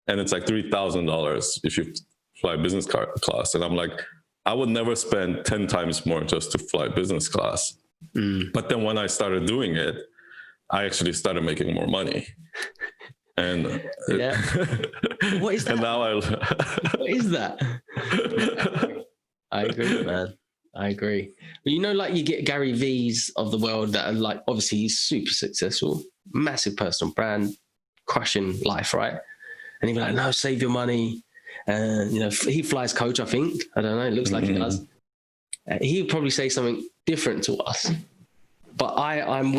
B: and it's like $3,000 if you fly business class. And I'm like, I would never spend 10 times more just to fly business class. But then when I started doing it, I actually started making more money. And
A: what is that?
B: And now
A: what is that? I agree, man. I agree. But you know, like, you get Gary V's of the world that are like, obviously he's super successful, massive personal brand, crushing life, right? And he'd be like, no, save your money. You know, he flies coach, I think. I don't know. It looks like he does. He would probably say something different to us. But I'm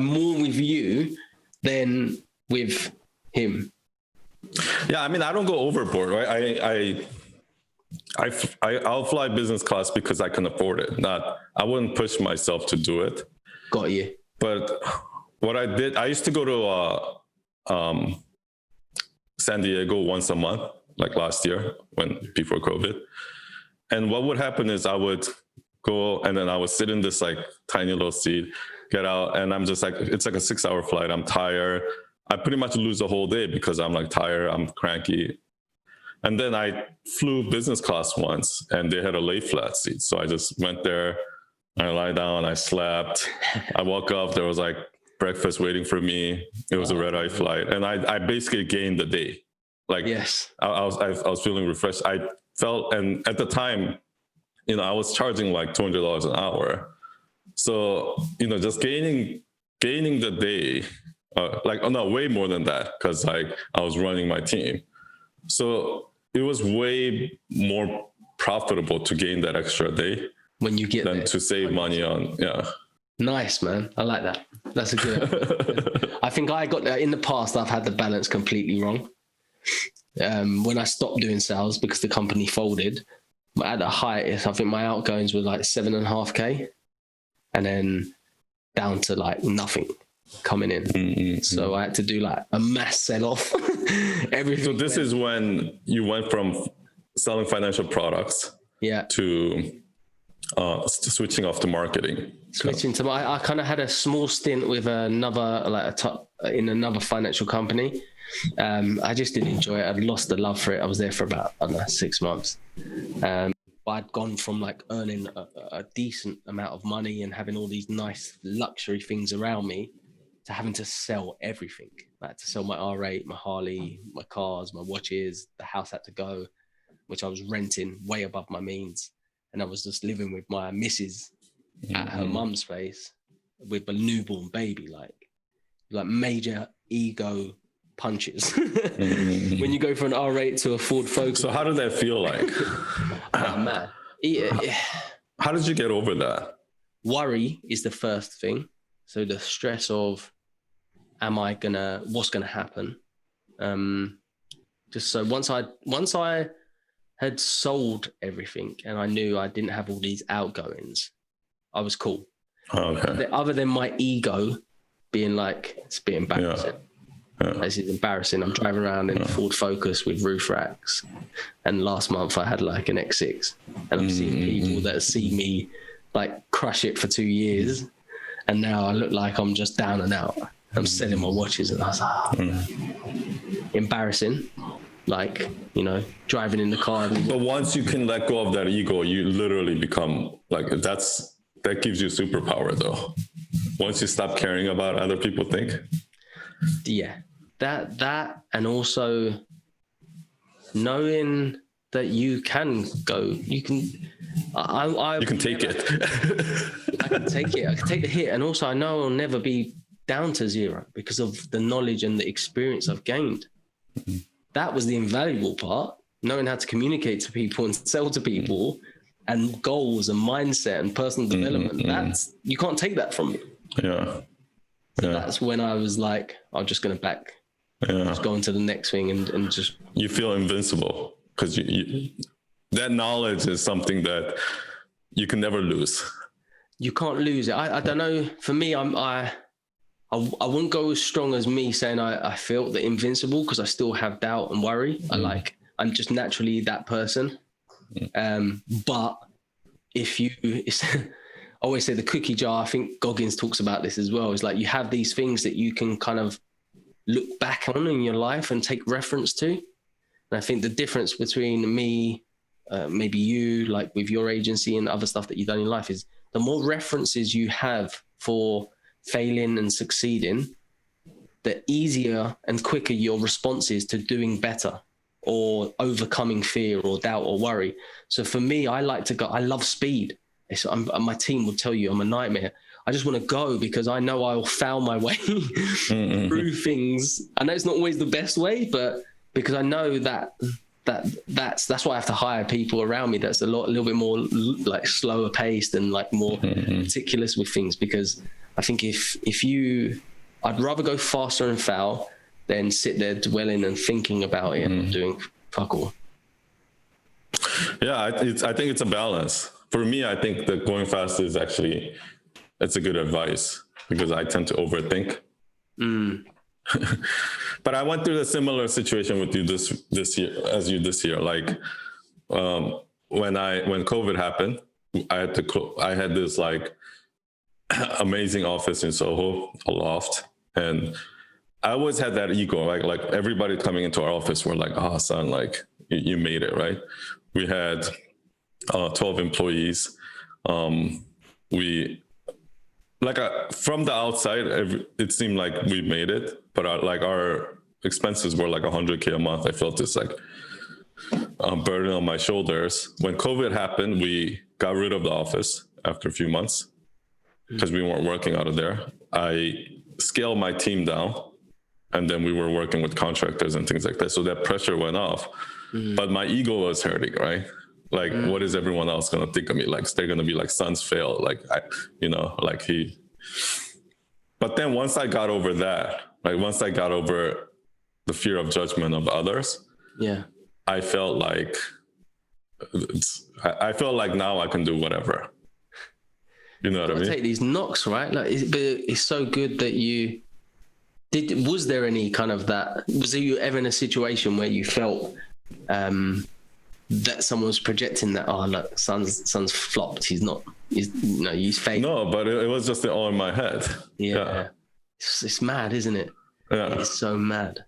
A: more with you than with him.
B: Yeah, I mean, I don't go overboard, right? I'll fly business class because I can afford it. I wouldn't push myself to do it.
A: Got you.
B: But what I did, I used to go to San Diego once a month, like last year, before COVID. And what would happen is I would go, and then I would sit in this like tiny little seat, get out, and I'm just like, it's like a 6-hour flight. I'm tired. I pretty much lose the whole day because I'm like tired, I'm cranky. And then I flew business class once, and they had a lay flat seat. So I just went there, I lie down, I slept. I woke up, there was like breakfast waiting for me. It was a red-eye flight. And I basically gained the day. Like, yes, I was feeling refreshed. I felt, and at the time, you know, I was charging like $200 an hour. So, you know, just gaining the day, way more than that, because like I was running my team. So it was way more profitable to gain that extra day
A: when you get
B: than
A: there.
B: To save money on,
A: Nice, man. I like that. That's a good. I think I got in the past. I've had the balance completely wrong. When I stopped doing sales because the company folded, at the height, I think my outgoings were like 7.5K, and then down to like nothing coming in. Mm-hmm. So I had to do like a mass sell-off. Everything.
B: So this is when you went from selling financial products, to switching off to marketing.
A: Switching to I kind of had a small stint with another in another financial company. I just didn't enjoy it. I'd lost the love for it. I was there for about, I don't know, 6 months. I'd gone from like earning a decent amount of money and having all these nice luxury things around me to having to sell everything. I had to sell my R8, my Harley, my cars, my watches. The house had to go, which I was renting way above my means. And I was just living with my missus at her mum's place with a newborn baby, like major ego punches when you go from an R8 to a Ford Focus.
B: So how did that feel like?
A: Oh, man.
B: How did you get over that?
A: Worry is the first thing. So the stress of, what's gonna happen? Just so once I had sold everything and I knew I didn't have all these outgoings, I was cool.
B: Okay.
A: Other than my ego being like, it's a bit embarrassing.
B: Yeah.
A: This is embarrassing. I'm driving around in a Ford Focus with roof racks, and last month I had like an X6, and I'm seeing people that see me like crush it for 2 years, and now I look like I'm just down and out. I'm selling my watches, and I was like, embarrassing. Like, you know, driving in the car.
B: But once you can let go of that ego, you literally become like, that gives you superpower though. Once you stop caring about other people think.
A: Yeah, that, and also knowing that you can go, you can,
B: You can take it.
A: I can take it. I can take the hit, and also I know I'll never be down to zero because of the knowledge and the experience I've gained. That was the invaluable part, knowing how to communicate to people and sell to people, and goals and mindset and personal development. That's, you can't take that from me.
B: Yeah.
A: So that's when I was like, I'm just going to just go on to the next thing and just.
B: You feel invincible because you that knowledge is something that you can never lose.
A: You can't lose it. I don't know. For me, I wouldn't go as strong as me saying I felt the invincible, because I still have doubt and worry. I'm just naturally that person. But if you, I always say the cookie jar, I think Goggins talks about this as well. It's like you have these things that you can kind of look back on in your life and take reference to. And I think the difference between me, maybe you, like with your agency and other stuff that you've done in life, is the more references you have for failing and succeeding, the easier and quicker your response is to doing better or overcoming fear or doubt or worry. So for me, I love speed. My team will tell you I'm a nightmare. I just want to go because I know I'll foul my way through things. I know it's not always the best way, but because I know that's why I have to hire people around me that's a little bit more like slower paced and like more meticulous with things. Because I think I'd rather go faster and foul than sit there dwelling and thinking about it and doing fuck all.
B: Yeah, I think it's a balance. For me, I think that going fast is actually, it's a good advice because I tend to overthink. But I went through a similar situation with you this year. Like when COVID happened, I had this like amazing office in Soho, a loft, and I always had that ego. Like everybody coming into our office were like, "Oh, son, like you made it, right?" We had 12 employees. We from the outside, it seemed like we made it, but our expenses were like $100K a month. I felt this like burden on my shoulders. When COVID happened, we got rid of the office after a few months because we weren't working out of there. I scaled my team down, and then we were working with contractors and things like that. So that pressure went off, but my ego was hurting, right? Like, what is everyone else going to think of me? Like, they're going to be like, sons fail. Like, but then once I got over that, like once I got over the fear of judgment of others, I felt like now I can do whatever. You know what I mean?
A: Take these knocks, right? Like, but it's so good that you did. Was there any kind of that? Was you ever in a situation where you felt that someone was projecting that? Oh, look, son's flopped. He's fake.
B: No, but it was just all in my head.
A: Yeah. It's mad, isn't it?
B: Yeah,
A: it's so mad.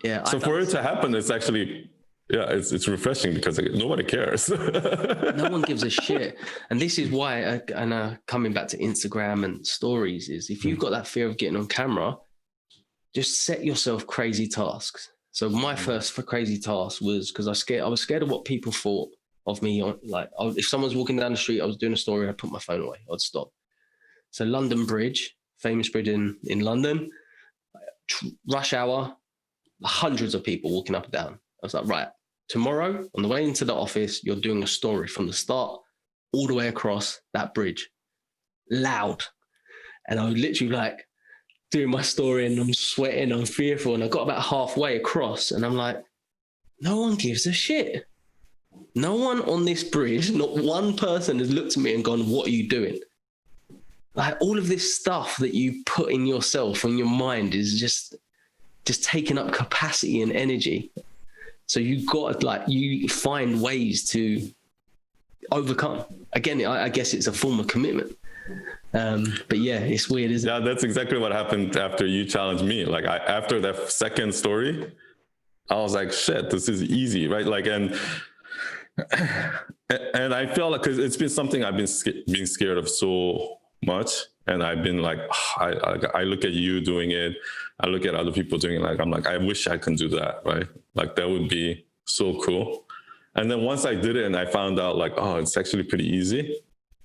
A: Yeah.
B: So for it to happen, it's actually. Yeah, it's refreshing because nobody cares.
A: No one gives a shit. And this is why, coming back to Instagram and stories, is if you've got that fear of getting on camera, just set yourself crazy tasks. So my first crazy task was because I was scared of what people thought of me. If someone's walking down the street, I was doing a story, I'd put my phone away, I'd stop. So London Bridge, famous bridge in London, rush hour, hundreds of people walking up and down. I was like, right, tomorrow on the way into the office, you're doing a story from the start all the way across that bridge, loud. And I would literally doing my story and I'm sweating, I'm fearful. And I got about halfway across and I'm like, no one gives a shit. No one on this bridge, not one person has looked at me and gone, what are you doing? Like all of this stuff that you put in yourself and your mind is just taking up capacity and energy. So you find ways to overcome. Again, I guess it's a form of commitment. But yeah, it's weird, isn't it?
B: Yeah, that's exactly what happened after you challenged me. Like after that second story, I was like, shit, this is easy, right? Like, and I feel like, cause it's been something I've been being scared of so much. And I've been like, I look at you doing it. I look at other people doing it. Like, I'm like, I wish I can do that. Right. Like that would be so cool. And then once I did it and I found out like, oh, it's actually pretty easy.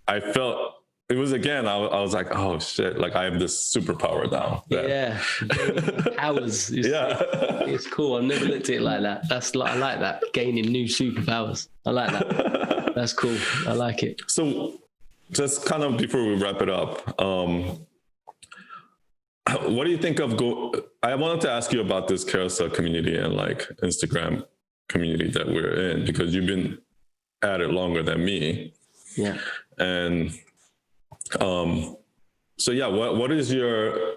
B: I felt it was, again, I was like, oh shit, like I have this superpower now.
A: Yeah. Powers. It's cool. I've never looked at it like that. I like that. Gaining new superpowers. I like that. That's cool. I like it.
B: So just kind of before we wrap it up, what do you think of I wanted to ask you about this carousel community and like Instagram community that we're in, because you've been at it longer than me.
A: Yeah.
B: And so yeah, what is your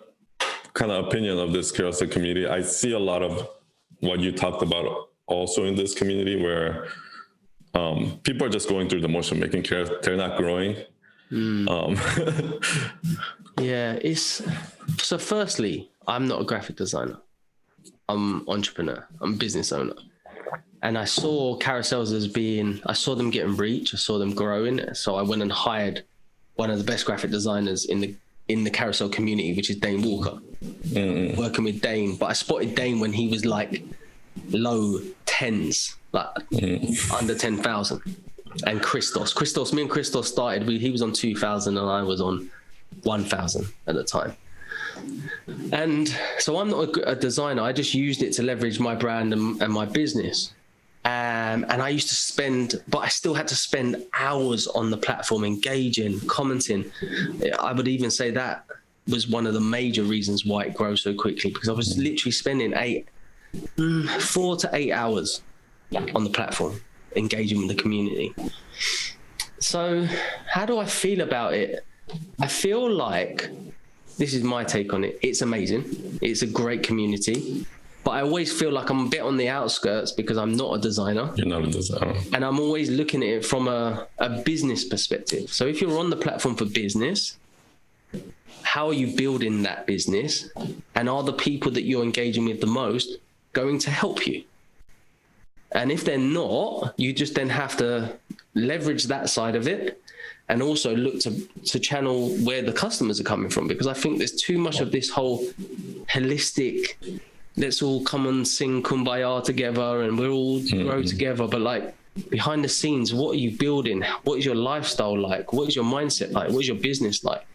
B: kind of opinion of this carousel community? I see a lot of what you talked about also in this community where people are just going through the motion, making carousel, they're not growing.
A: Yeah, so firstly, I'm not a graphic designer. I'm entrepreneur. I'm a business owner. And I saw carousels I saw them getting reach. I saw them growing. So I went and hired one of the best graphic designers in the carousel community, which is Dane Walker, working with Dane. But I spotted Dane when he was like low tens, like under 10,000. And Christos, me and Christos started, he was on 2,000 and I was on 1,000 at the time. And so I'm not a designer. I just used it to leverage my brand and my business. And I used to but I still had to spend hours on the platform, engaging, commenting. I would even say that was one of the major reasons why it grows so quickly, because I was literally spending 4 to 8 hours on the platform, engaging with the community. So how do I feel about it? I feel like, this is my take on it, it's amazing. It's a great community. But I always feel like I'm a bit on the outskirts because I'm not a designer.
B: You're not a designer.
A: And I'm always looking at it from a business perspective. So if you're on the platform for business, how are you building that business? And are the people that you're engaging with the most going to help you? And if they're not, you just then have to leverage that side of it and also look to channel where the customers are coming from. Because I think there's too much of this whole holistic, let's all come and sing Kumbaya together and we'll all grow together. But like behind the scenes, what are you building? What is your lifestyle like? What is your mindset like? What is your business like?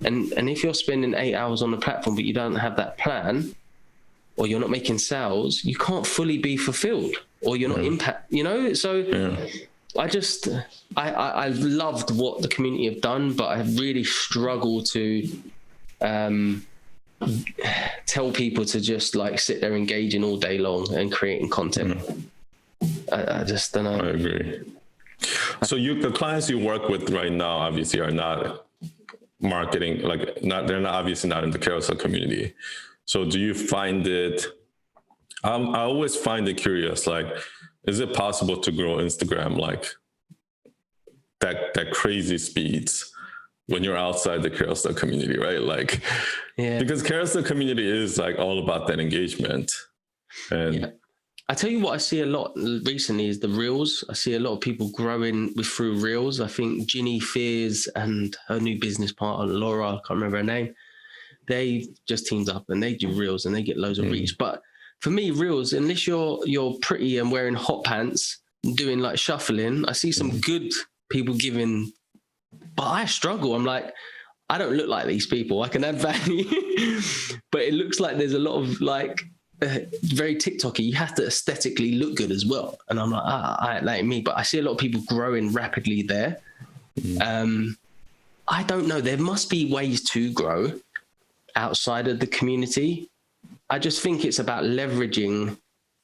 A: And if you're spending 8 hours on the platform, but you don't have that plan, or you're not making sales, you can't fully be fulfilled, or you're not impact, So I loved what the community have done, but I really struggle to tell people to just like sit there engaging all day long and creating content. I just don't know.
B: I agree. So the clients you work with right now obviously are not marketing, they're not obviously not in the carousel community. So do you find it, I always find it curious, like, is it possible to grow Instagram like that crazy speeds when you're outside the carousel community, right? Like, because carousel community is like all about that engagement. And
A: I tell you what I see a lot recently is the reels. I see a lot of people growing through reels. I think Ginny Fears and her new business partner, Laura, I can't remember her name, they just teamed up and they do reels and they get loads of reach. But for me, reels, unless you're pretty and wearing hot pants and doing like shuffling, I see some good people giving, but I struggle. I'm like, I don't look like these people. I can add value, but it looks like there's a lot of like very TikToky. You have to aesthetically look good as well. And I'm like, I like me, but I see a lot of people growing rapidly there. I don't know. There must be ways to grow. outside of the community. I just think it's about leveraging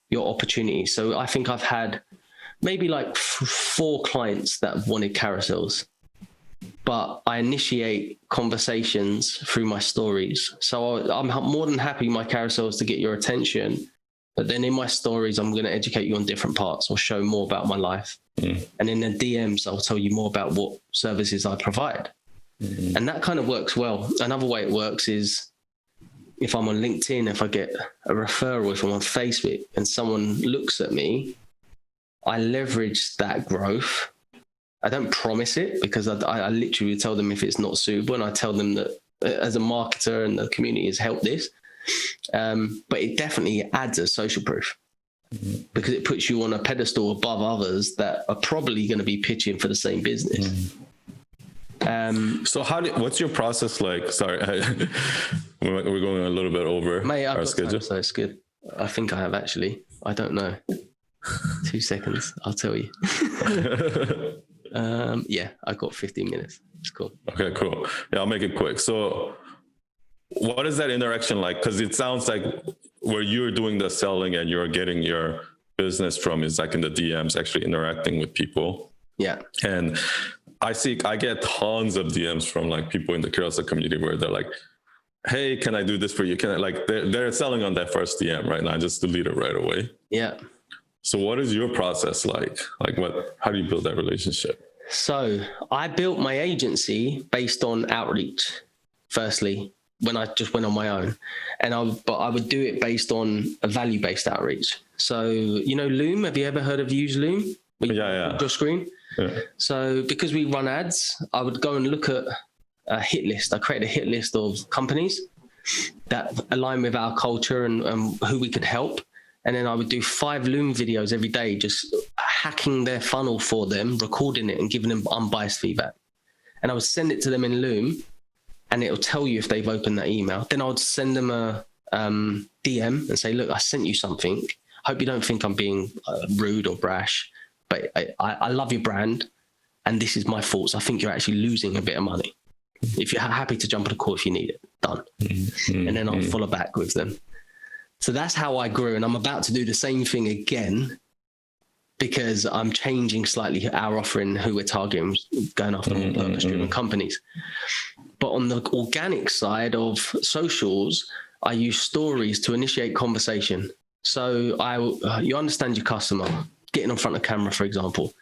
A: your opportunities. So I think I've had maybe like 4 clients that wanted carousels, but I initiate conversations through my stories. So I'm more than happy my carousels to get your attention, but then in my stories, I'm going to educate you on different parts or show more about my life. And in the DMs, I'll tell you more about what services I provide. And that kind of works well. Another way it works is if I'm on LinkedIn, if I get a referral, if I'm on Facebook and someone looks at me, I leverage that growth. I don't promise it because I literally tell them if it's not suitable, and I tell them that as a marketer and the community has helped this. But it definitely adds a social proof because it puts you on a pedestal above others that are probably going to be pitching for the same business.
B: So what's your process like? Sorry, we're going a little bit over our schedule.
A: Time, so it's good. I think I have actually. I don't know. 2 seconds. I'll tell you. Yeah, I got 15 minutes. It's cool.
B: Okay, cool. Yeah, I'll make it quick. So what is that interaction like? Because it sounds like where you're doing the selling and you're getting your business from is like in the DMs, actually interacting with people.
A: Yeah.
B: And I get tons of DMs from like people in the carousel community where they're like, hey, can I do this for you? Can I, like, they're selling on that first DM right now. I just delete it right away.
A: Yeah.
B: So what is your process like? Like how do you build that relationship?
A: So I built my agency based on outreach, firstly, when I just went on my own. But I would do it based on a value-based outreach. So, you know, Loom, have you ever heard of Use Loom?
B: Yeah.
A: Your screen. Yeah. So because we run ads, I would go and look at a hit list. I created a hit list of companies that align with our culture and who we could help. And then I would do 5 Loom videos every day, just hacking their funnel for them, recording it and giving them unbiased feedback. And I would send it to them in Loom and it'll tell you if they've opened that email. Then I would send them a DM and say, look, I sent you something. Hope you don't think I'm being rude or brash, but I love your brand and this is my thoughts. I think you're actually losing a bit of money. If you're happy to jump on a call if you need it, done. And then I'll follow back with them. So that's how I grew. And I'm about to do the same thing again because I'm changing slightly our offering, who we're targeting, going after more purpose-driven companies. But on the organic side of socials, I use stories to initiate conversation. So you understand your customer, getting in front of camera, for example,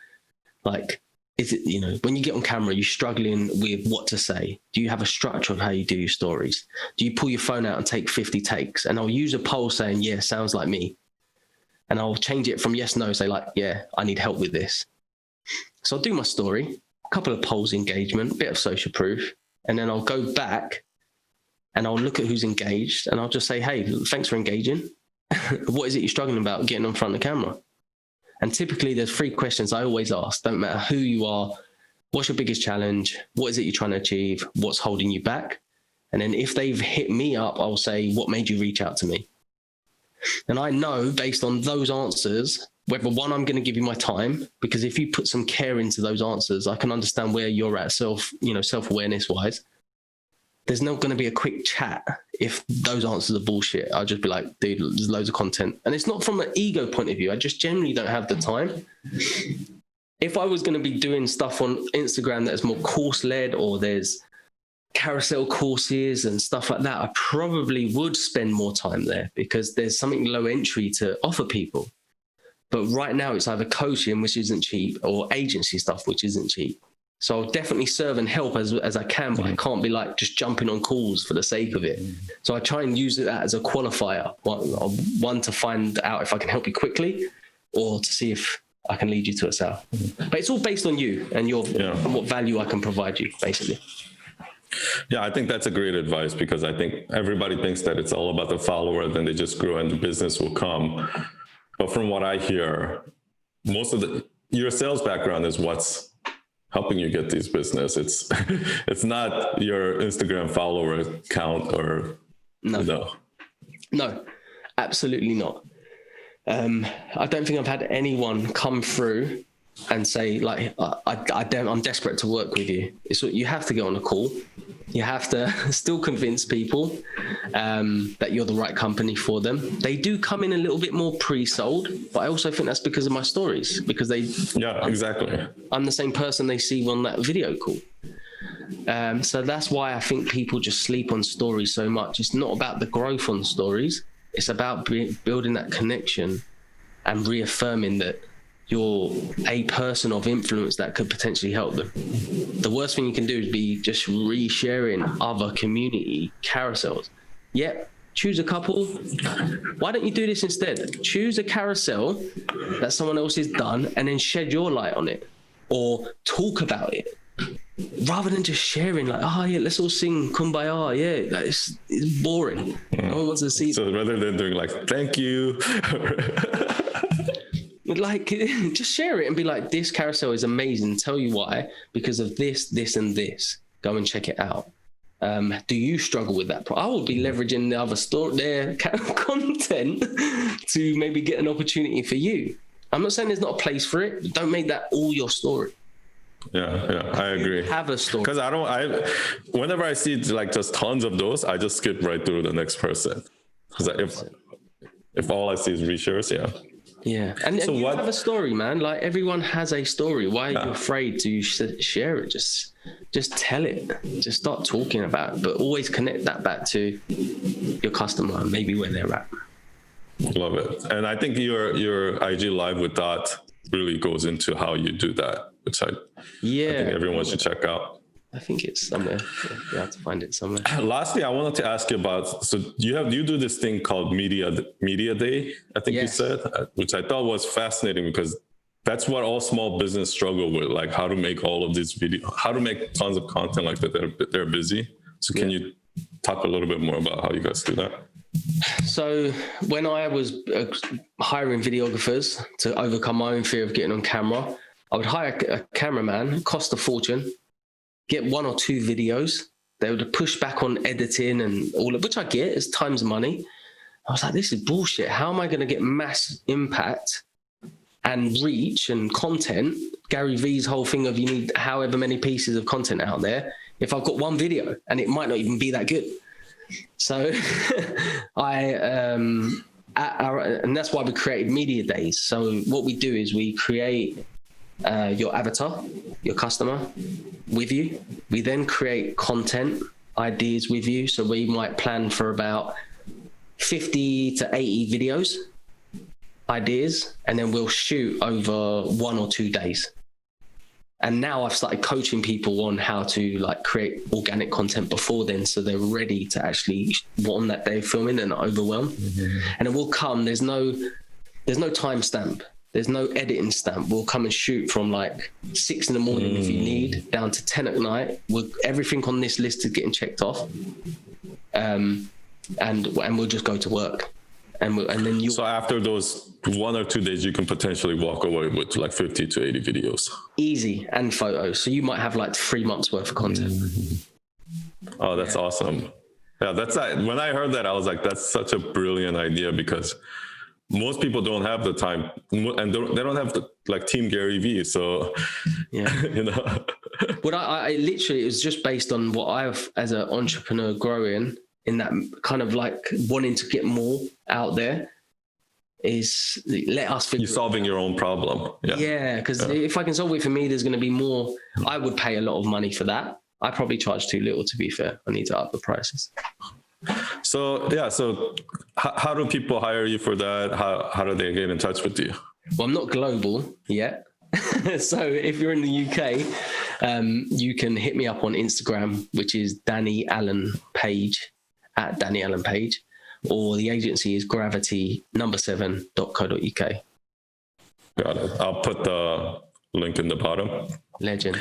A: like, is it, you know, when you get on camera, you're struggling with what to say. Do you have a structure of how you do your stories? Do you pull your phone out and take 50 takes? And I'll use a poll saying, yeah, sounds like me. And I'll change it from yes, no, say like, yeah, I need help with this. So I'll do my story, a couple of polls engagement, bit of social proof. And then I'll go back and I'll look at who's engaged and I'll just say, hey, thanks for engaging. What is it you're struggling about getting in front of the camera? And typically there's 3 questions I always ask, don't matter who you are, what's your biggest challenge? What is it you're trying to achieve? What's holding you back? And then if they've hit me up, I'll say, what made you reach out to me? And I know based on those answers, whether one, I'm going to give you my time, because if you put some care into those answers, I can understand where you're at self-awareness wise. There's not going to be a quick chat if those answers are bullshit. I'll just be like, dude, there's loads of content. And it's not from an ego point of view. I just generally don't have the time. If I was going to be doing stuff on Instagram that's more course-led or there's carousel courses and stuff like that, I probably would spend more time there because there's something low entry to offer people. But right now it's either coaching, which isn't cheap, or agency stuff, which isn't cheap. So I'll definitely serve and help as I can, but I can't be like just jumping on calls for the sake of it. So I try and use that as a qualifier, one to find out if I can help you quickly or to see if I can lead you to a sale. But it's all based on you and and what value I can provide you, basically.
B: Yeah, I think that's a great advice because I think everybody thinks that it's all about the follower, then they just grow and the business will come. But from what I hear, most of your sales background is what's helping you get these business. It's not your Instagram follower count or no, absolutely not. I don't think I've had anyone come through and say like, I'm desperate to work with you. You have to get on a call.
A: You have to still convince people that you're the right company for them. They do come in a little bit more pre-sold, but I also think that's because of my stories, because
B: exactly.
A: I'm the same person they see on that video call. So that's why I think people just sleep on stories so much. It's not about the growth on stories. It's about building that connection and reaffirming that you're a person of influence that could potentially help them. The worst thing you can do is be just resharing other community carousels. Yep, choose a couple. Why don't you do this instead? Choose a carousel that someone else has done and then shed your light on it or talk about it. Rather than just sharing like, oh yeah, let's all sing Kumbaya. Yeah, it's boring. No one wants to see.
B: So rather than doing like, thank you.
A: Like, just share it and be like, this carousel is amazing. Tell you why, because of this, this, and this. Go and check it out. Do you struggle with that? I would be leveraging the other their content to maybe get an opportunity for you. I'm not saying there's not a place for it, but don't make that all your story.
B: Yeah, I agree.
A: Have a story.
B: Because whenever I see like just tons of those, I just skip right through the next person. Because if all I see is reshares,
A: Yeah, and you have a story, man. Like, everyone has a story. Why are you afraid to share it? Just tell it. Just start talking about it, but always connect that back to your customer and maybe where they're at.
B: Love it. And I think your IG live with that really goes into how you do that, which I think everyone should check out.
A: I think it's somewhere. You have to find it somewhere.
B: Lastly, I wanted to ask you about, so you do this thing called Media Day, I think you said, which I thought was fascinating because that's what all small business struggle with, like how to make all of these videos, how to make tons of content like that. They're busy. So can you talk a little bit more about how you guys do that?
A: So when I was hiring videographers to overcome my own fear of getting on camera, I would hire a cameraman, cost a fortune, get 1 or 2 videos. They would push back on editing and all of which I get is time's money. I was like, this is bullshit. How am I going to get mass impact and reach and content? Gary Vee's whole thing of you need however many pieces of content out there if I've got one video and it might not even be that good. So and that's why we created Media Days. So what we do is we create your avatar, your customer with you. We then create content ideas with you. So we might plan for about 50 to 80 videos ideas, and then we'll shoot over 1 or 2 days. And now I've started coaching people on how to like create organic content before then, so they're ready to actually on that day filming and not overwhelmed. Mm-hmm. And it will come. There's no time stamp. There's no editing stamp. We'll come and shoot from like 6 a.m. if you need, down to 10 at night. Everything on this list is getting checked off, and we'll just go to work. And then you.
B: So after those 1 or 2 days, you can potentially walk away with like 50 to 80 videos.
A: Easy, and photos. So you might have like 3 months worth of content.
B: Mm-hmm. Oh, that's awesome. Yeah, when I heard that, I was like, that's such a brilliant idea, because most people don't have the time, and they don't have like Team Gary Vee. So,
A: But I literally, it was just based on what I've, as an entrepreneur growing in that kind of like wanting to get more out there, is let us figure.
B: You're solving your own problem.
A: Yeah, because if I can solve it for me, there's going to be more. I would pay a lot of money for that. I probably charge too little, to be fair. I need to up the prices.
B: So how do people hire you for that? How do they get in touch with you?
A: Well, I'm not global yet. So if you're in the UK, you can hit me up on Instagram, which is Danny Allen Page, at Danny Allen Page, or the agency is gravity7.co.uk.
B: Got it. I'll put the link in the bottom.
A: Legend.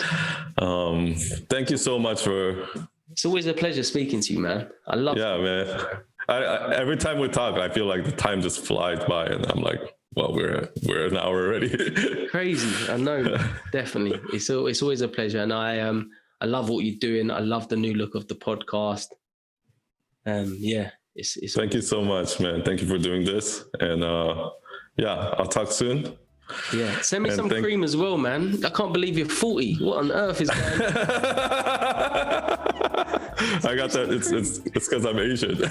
B: Thank you so much for.
A: It's always a pleasure speaking to you, man. I love.
B: Yeah, man. I every time we talk, I feel like the time just flies by, and I'm like, well, we're an hour already.
A: Crazy. I know. Definitely. It's always a pleasure, and I love what you're doing. I love the new look of the podcast. It's
B: Thank you so much, man. Thank you for doing this, and I'll talk soon.
A: Yeah, send me some cream as well, man. I can't believe you're 40. What on earth is going on?
B: I got that. It's because I'm Asian.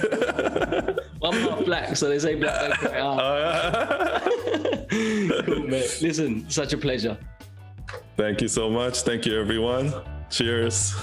A: I'm not black, so they say black don't cry. Cool, mate. Listen, such a pleasure.
B: Thank you so much. Thank you, everyone. Cheers.